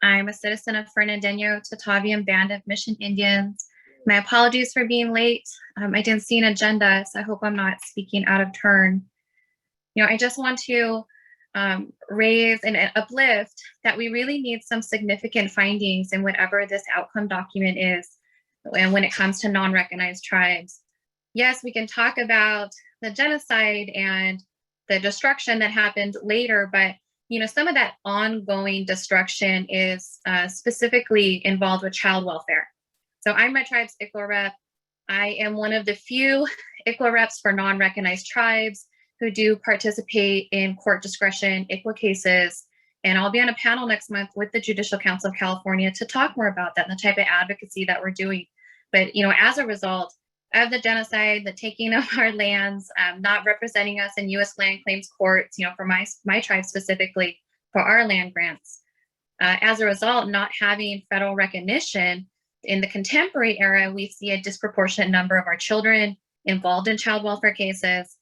I'm a citizen of Fernandino Tatavian Band of Mission Indians. My apologies for being late. I didn't see an agenda, so I hope I'm not speaking out of turn. You know, I just want to raise and uplift that we really need some significant findings in whatever this outcome document is, and when it comes to non-recognized tribes. Yes, we can talk about the genocide and the destruction that happened later, but you know, some of that ongoing destruction is specifically involved with child welfare. So I'm my tribe's ICWA rep. I am one of the few ICWA reps for non-recognized tribes who do participate in court discretion ICWA cases. And I'll be on a panel next month with the Judicial Council of California to talk more about that and the type of advocacy that we're doing. But, you know, as a result of the genocide, the taking of our lands, not representing us in U.S. land claims courts, you know, for my tribe specifically, for our land grants. As a result, not having federal recognition in the contemporary era, we see a disproportionate number of our children involved in child welfare cases.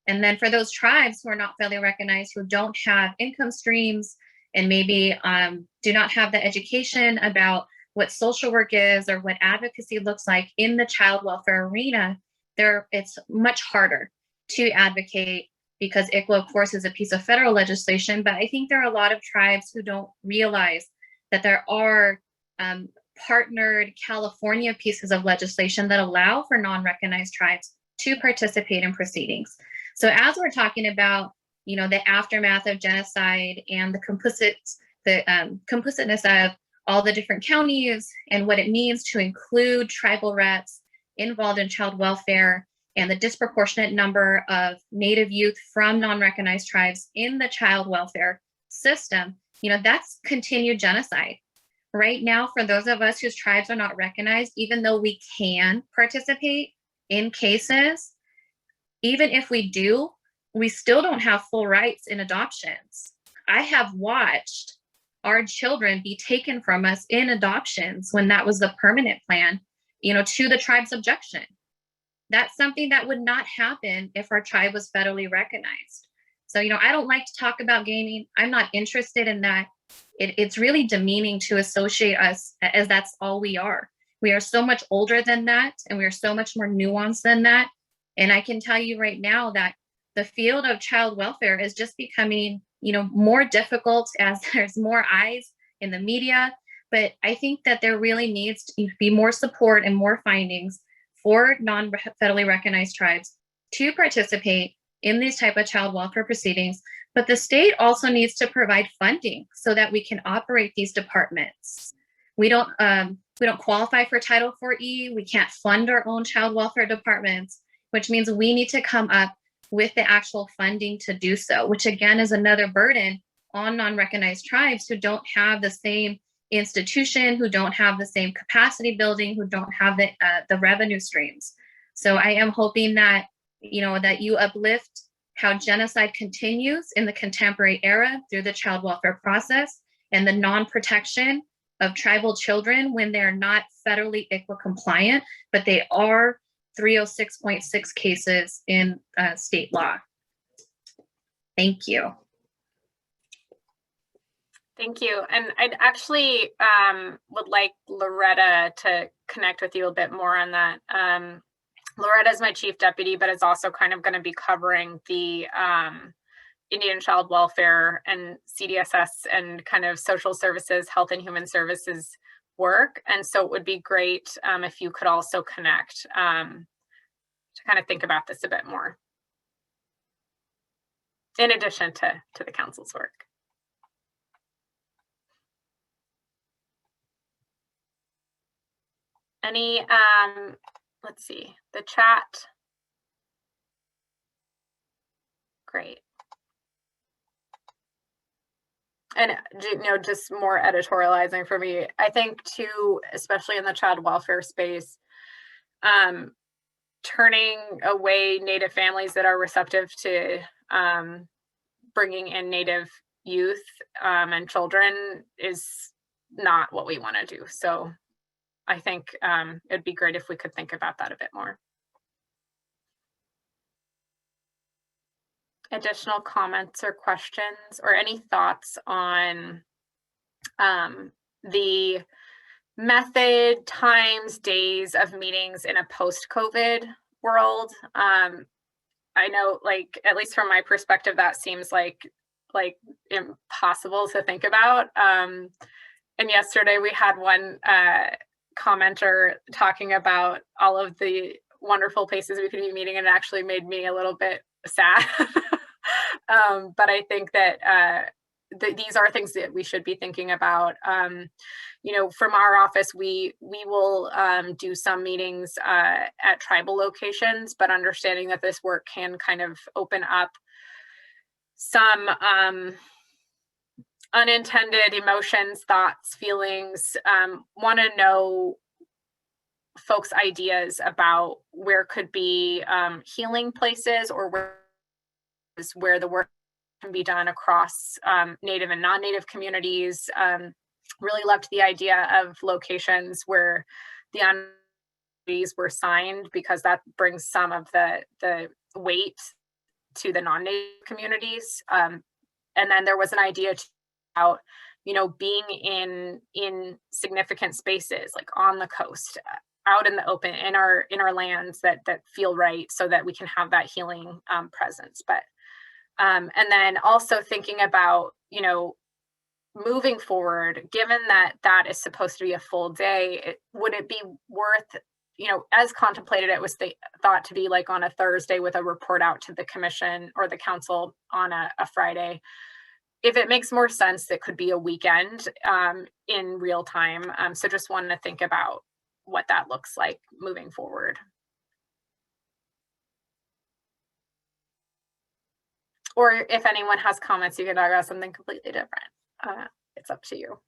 And then for those tribes who are not federally recognized, who don't have income streams and maybe do not have the education about what social work is or what advocacy looks like in the child welfare arena, it's much harder to advocate, because ICWA, of course, is a piece of federal legislation. But I think there are a lot of tribes who don't realize that there are partnered California pieces of legislation that allow for non-recognized tribes to participate in proceedings. So as we're talking about, you know, the aftermath of genocide and the complicitness of all the different counties and what it means to include tribal reps involved in child welfare, and the disproportionate number of Native youth from non-recognized tribes in the child welfare system, you know, that's continued genocide. Right now, for those of us whose tribes are not recognized, even though we can participate in cases, even if we do, we still don't have full rights in adoptions. I have watched our children be taken from us in adoptions when that was the permanent plan, to the tribe's objection. That's something that would not happen if our tribe was federally recognized. So, I don't like to talk about gaming. I'm not interested in that. It's really demeaning to associate us as that's all we are. We are so much older than that, and we are so much more nuanced than that. And I can tell you right now that the field of child welfare is just becoming, more difficult as there's more eyes in the media. But I think that there really needs to be more support and more findings for non-federally recognized tribes to participate in these type of child welfare proceedings. But the state also needs to provide funding so that we can operate these departments. We don't qualify for Title IV-E. We can't fund our own child welfare departments, which means we need to come up with the actual funding to do so, which again is another burden on non-recognized tribes who don't have the same institution, who don't have the same capacity building, who don't have the revenue streams. So I am hoping that, that you uplift how genocide continues in the contemporary era through the child welfare process and the non-protection of tribal children when they're not federally ICWA compliant, but they are 306.6 cases in state law. Thank you. Thank you. And I'd actually would like Loretta to connect with you a bit more on that. Loretta is my chief deputy, but is also kind of going to be covering the Indian child welfare and CDSS and kind of social services, health and human services work. And so it would be great if you could also connect to kind of think about this a bit more, in addition to the council's work. Any, let's see, the chat. Great. And, just more editorializing for me, I think too, especially in the child welfare space, turning away Native families that are receptive to bringing in Native youth and children is not what we want to do. So I think it'd be great if we could think about that a bit more. Additional comments or questions or any thoughts on the method, times, days of meetings in a post-COVID world? I know, like, at least from my perspective, that seems like impossible to think about. And yesterday we had one commenter talking about all of the wonderful places we could be meeting, and it actually made me a little bit sad. But I think that these are things that we should be thinking about. From our office, we will do some meetings at tribal locations, but understanding that this work can kind of open up some unintended emotions, thoughts, feelings. Want to know folks' ideas about where could be healing places or where the work can be done across Native and non-Native communities. Really loved the idea of locations where the treaties were signed, because that brings some of the weight to the non-Native communities. And then there was an idea about, being in significant spaces, like on the coast, out in the open, in our lands that feel right, so that we can have that healing presence. But and then also thinking about, moving forward, given that that is supposed to be a full day, would it be worth, as contemplated, it was thought to be like on a Thursday with a report out to the commission or the council on a Friday. If it makes more sense, it could be a weekend in real time. So just wanted to think about what that looks like moving forward. Or if anyone has comments, you can talk about something completely different. It's up to you.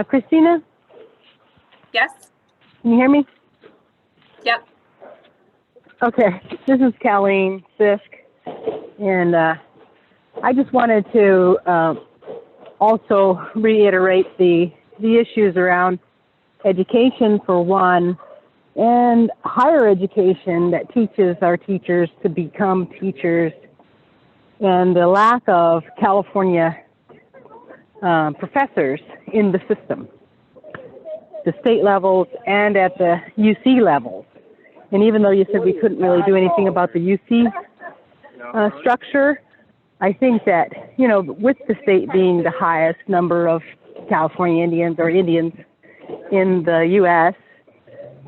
Christina? Yes? Can you hear me? Yep. Okay, this is Colleen Sisk, and I just wanted to also reiterate the issues around education for one, and higher education that teaches our teachers to become teachers, and the lack of California professors in the system, the state levels and at the UC levels. And even though you said we couldn't really do anything about the UC structure, I think that, you know, with the state being the highest number of California Indians or Indians in the U.S.,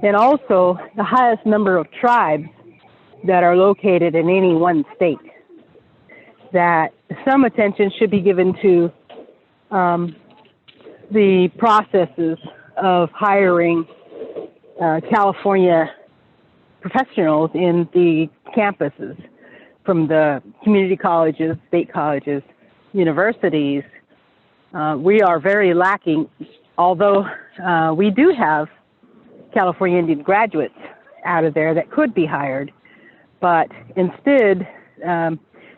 and also the highest number of tribes that are located in any one state, that some attention should be given to the processes of hiring California professionals in the campuses, from the community colleges, state colleges, universities. We are very lacking, although we do have California Indian graduates out of there that could be hired, but instead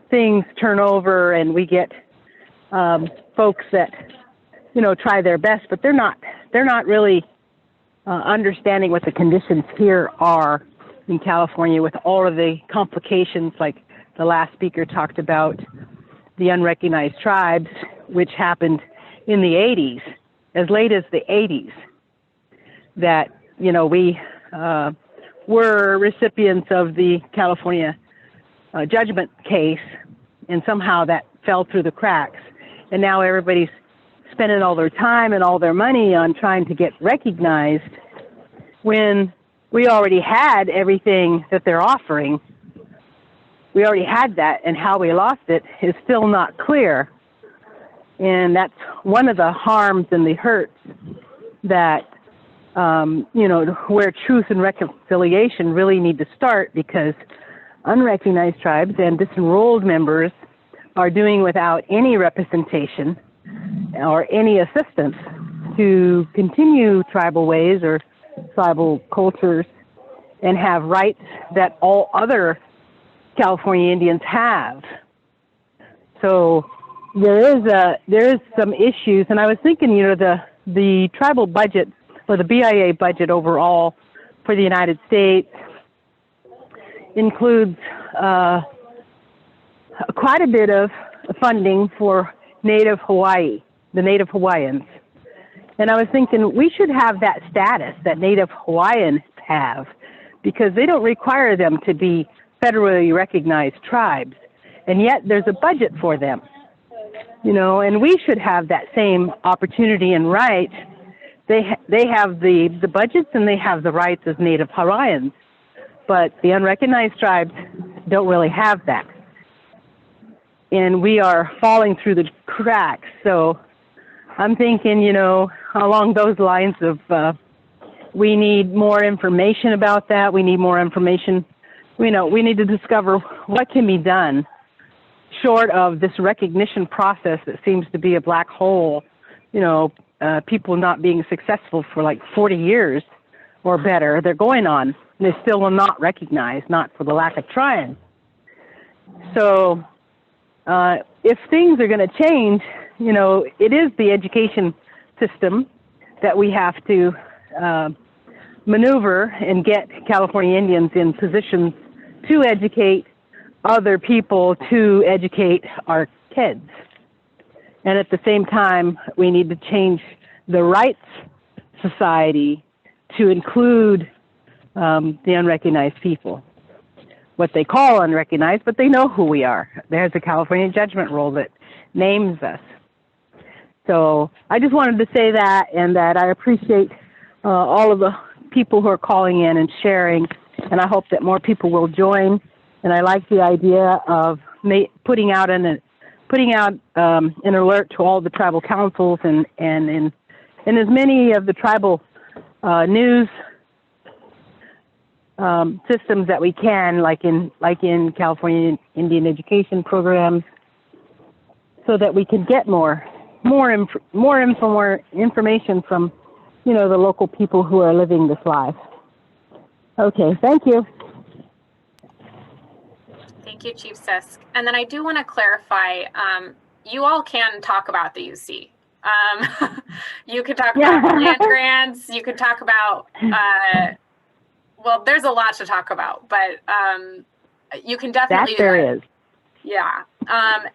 things turn over and we get folks that, you know, try their best, but they're not really understanding what the conditions here are in California, with all of the complications, like the last speaker talked about, the unrecognized tribes, which happened in the 80s, as late as the 80s, that, you know, we were recipients of the California judgment case, and somehow that fell through the cracks. And now everybody's spending all their time and all their money on trying to get recognized when we already had everything that they're offering. We already had that, and how we lost it is still not clear. And that's one of the harms and the hurts that, you know, where truth and reconciliation really need to start, because unrecognized tribes and disenrolled members are doing without any representation or any assistance to continue tribal ways or tribal cultures and have rights that all other California Indians have. So there is some issues, and I was thinking, you know, the tribal budget, or the BIA budget overall for the United States, includes quite a bit of funding for Native Hawaii, the Native Hawaiians. And I was thinking we should have that status that Native Hawaiians have, because they don't require them to be federally recognized tribes, and yet there's a budget for them, you know, and we should have that same opportunity and right. They have the budgets and they have the rights as Native Hawaiians, but the unrecognized tribes don't really have that. And we are falling through the cracks. So I'm thinking, you know, along those lines of we need more information about that. We need more information. You know, we need to discover what can be done short of this recognition process that seems to be a black hole. You know, people not being successful for like 40 years or better. They're going on. They still will not recognize, not for the lack of trying. So if things are going to change, you know, it is the education system that we have to maneuver and get California Indians in positions to educate other people, to educate our kids. And at the same time, we need to change the rights society to include the unrecognized people. What they call unrecognized, but they know who we are. There's a California judgment rule that names us. So I just wanted to say that, and that I appreciate all of the people who are calling in and sharing, and I hope that more people will join. And I like the idea of putting out an alert to all the tribal councils and as many of the tribal news systems that we can, like in California Indian education programs, so that we can get more information from, you know, the local people who are living this life. Okay, thank you. Thank you, Chief Sisk. And then I do want to clarify, you all can talk about the UC. You could talk about land grants, you could talk about, well, there's a lot to talk about, but you can definitely— That there is. Yeah.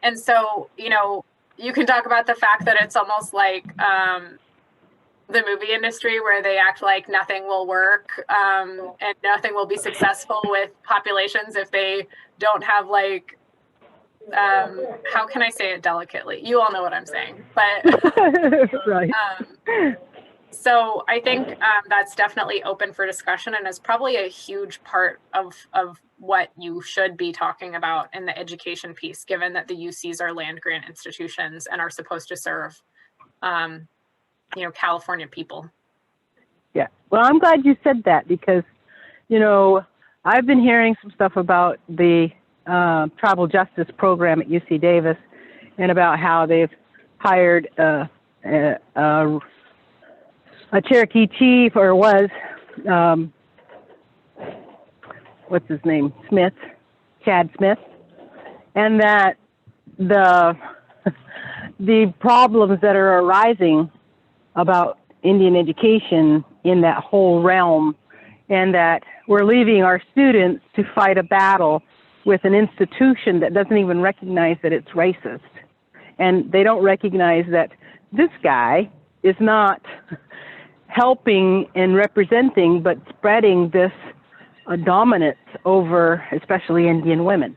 And so, you know, you can talk about the fact that it's almost like the movie industry where they act like nothing will work and nothing will be successful with populations if they don't have like, how can I say it delicately? You all know what I'm saying, but right. So I think that's definitely open for discussion and is probably a huge part of what you should be talking about in the education piece, given that the UCs are land grant institutions and are supposed to serve, you know, California people. Yeah. Well, I'm glad you said that because, you know, I've been hearing some stuff about the tribal justice program at UC Davis and about how they've hired a Cherokee chief, or was, what's his name, Smith, Chad Smith, and that the problems that are arising about Indian education in that whole realm, and that we're leaving our students to fight a battle with an institution that doesn't even recognize that it's racist. And they don't recognize that this guy is not helping and representing, but spreading this dominance over especially Indian women.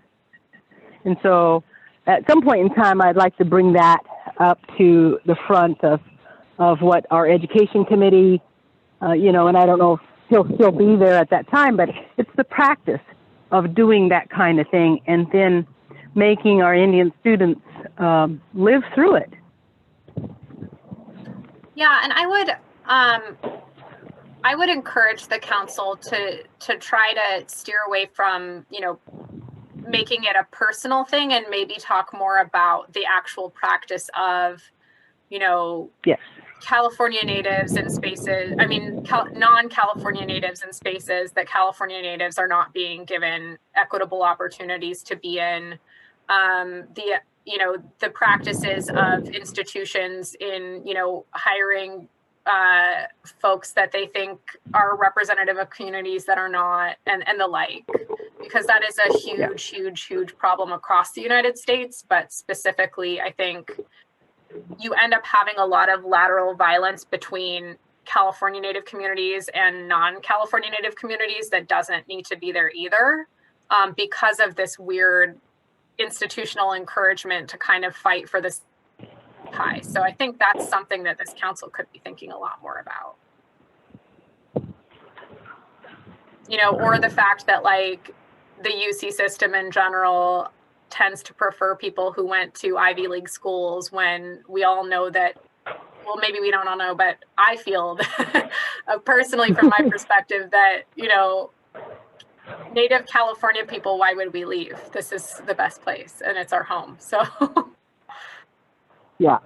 And so at some point in time, I'd like to bring that up to the front of what our education committee, you know, and I don't know if he'll still be there at that time, but it's the practice of doing that kind of thing and then making our Indian students live through it. Yeah, and I would encourage the council to try to steer away from, you know, making it a personal thing and maybe talk more about the actual practice of, you know, yes, California natives in spaces, I mean, non-California natives in spaces that California natives are not being given equitable opportunities to be in, you know, the practices of institutions in, you know, hiring folks that they think are representative of communities that are not, and the like, because that is a huge problem across the United States. But specifically, I think you end up having a lot of lateral violence between California Native communities and non-California Native communities that doesn't need to be there either, because of this weird institutional encouragement to kind of fight for this pie. So I think that's something that this council could be thinking a lot more about. You know, or the fact that like the UC system in general tends to prefer people who went to Ivy League schools when we all know that, well, maybe we don't all know, but I feel that, personally from my perspective that, you know, Native California people, why would we leave? This is the best place and it's our home. So yeah,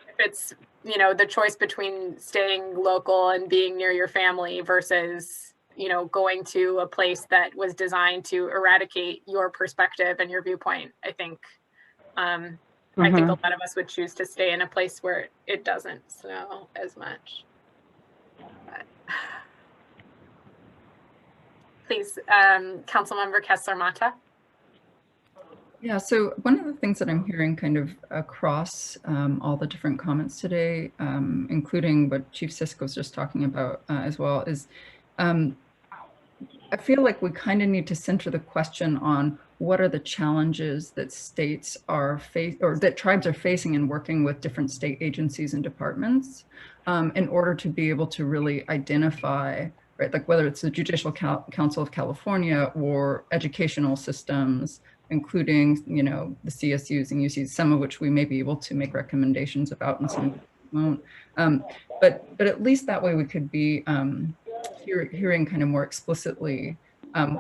if it's, you know, the choice between staying local and being near your family versus, you know, going to a place that was designed to eradicate your perspective and your viewpoint, I think, I think a lot of us would choose to stay in a place where it doesn't snow as much. But, please, Councilmember Kessler-Mata. Yeah, so one of the things that I'm hearing kind of across all the different comments today, including what Chief Sisk was just talking about as well, is I feel like we kind of need to center the question on what are the challenges that states are or that tribes are facing in working with different state agencies and departments in order to be able to really identify, right, like whether it's the Judicial Council of California or educational systems, including, you know, the CSUs and UCs, some of which we may be able to make recommendations about and some won't. But at least that way we could be hearing kind of more explicitly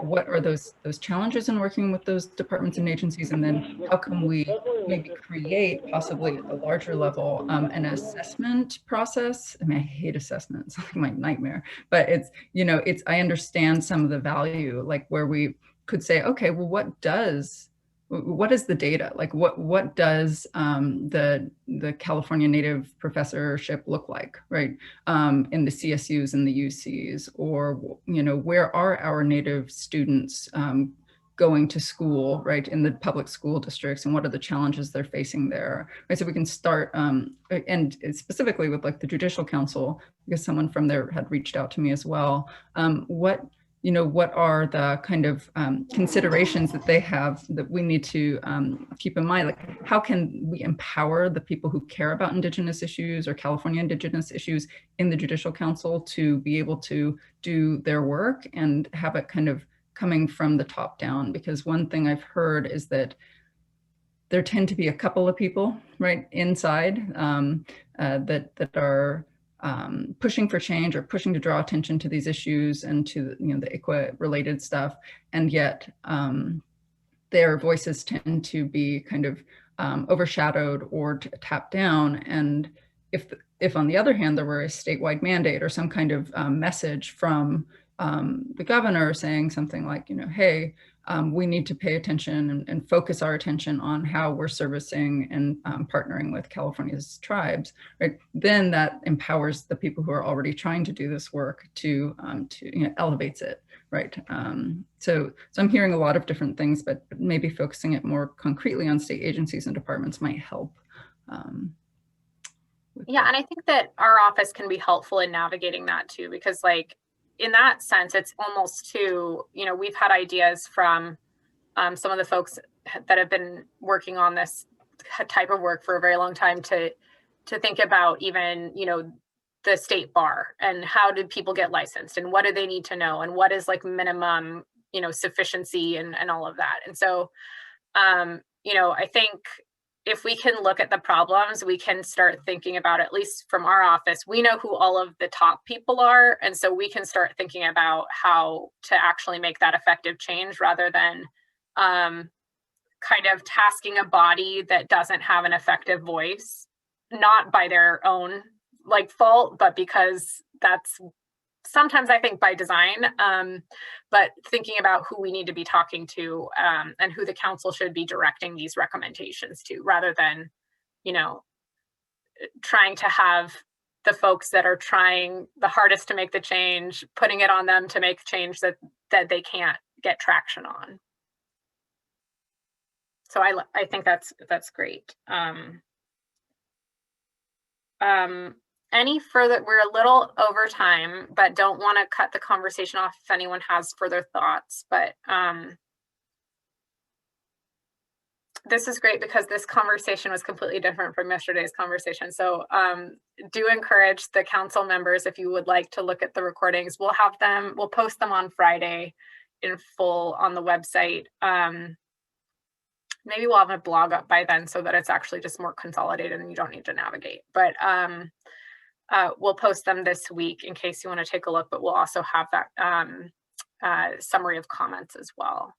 what are those challenges in working with those departments and agencies, and then how can we maybe create possibly at the larger level an assessment process? I mean, I hate assessments, like my nightmare, but it's, you know, it's, I understand some of the value, like where we could say, okay, well, what is the data? Like what does the California Native professorship look like, right? In the CSUs and the UCs, or, you know, where are our Native students going to school, right, in the public school districts, and what are the challenges they're facing there, right? So we can start, and specifically with like the Judicial Council, because someone from there had reached out to me as well. What are the kind of considerations that they have that we need to keep in mind? Like, how can we empower the people who care about Indigenous issues or California Indigenous issues in the Judicial Council to be able to do their work and have it kind of coming from the top down? Because one thing I've heard is that there tend to be a couple of people right inside that are pushing for change or pushing to draw attention to these issues and to, you know, the ICWA related stuff, and yet their voices tend to be kind of overshadowed or tapped down. And if on the other hand there were a statewide mandate or some kind of message from the governor saying something like, you know, hey, we need to pay attention and focus our attention on how we're servicing and partnering with California's tribes, right? Then that empowers the people who are already trying to do this work to you know, elevates it, right? So I'm hearing a lot of different things, but maybe focusing it more concretely on state agencies and departments might help. Yeah, and I think that our office can be helpful in navigating that too, because like, in that sense, it's almost too, you know, we've had ideas from some of the folks that have been working on this type of work for a very long time to think about even, you know, the state bar and how do people get licensed and what do they need to know and what is like minimum, you know, sufficiency and all of that. And so, you know, I think if we can look at the problems, we can start thinking about, at least from our office, we know who all of the top people are. And so we can start thinking about how to actually make that effective change rather than kind of tasking a body that doesn't have an effective voice, not by their own like fault, but because that's sometimes I think by design, but thinking about who we need to be talking to and who the council should be directing these recommendations to, rather than, you know, trying to have the folks that are trying the hardest to make the change, putting it on them to make change that they can't get traction on. So I think that's great. Any further, we're a little over time, but don't want to cut the conversation off if anyone has further thoughts. But this is great because this conversation was completely different from yesterday's conversation. So do encourage the council members, if you would like to look at the recordings, we'll post them on Friday in full on the website. Maybe we'll have a blog up by then so that it's actually just more consolidated and you don't need to navigate. But we'll post them this week in case you want to take a look, but we'll also have that summary of comments as well.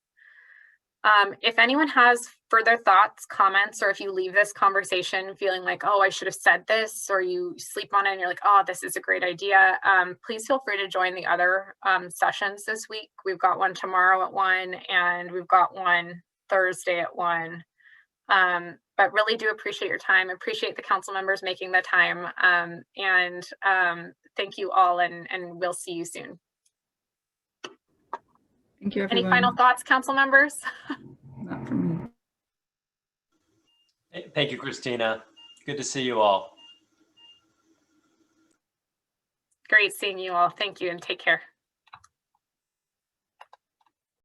If anyone has further thoughts, comments, or if you leave this conversation feeling like, oh, I should have said this, or you sleep on it and you're like, oh, this is a great idea, please feel free to join the other sessions this week. We've got one tomorrow at 1, and we've got one Thursday at 1. But really do appreciate your time, appreciate the council members making the time, and thank you all, and we'll see you soon. Thank you, everyone. Any final thoughts, council members? Not from me. Thank you, Christina. Good to see you all. Great seeing you all. Thank you and take care.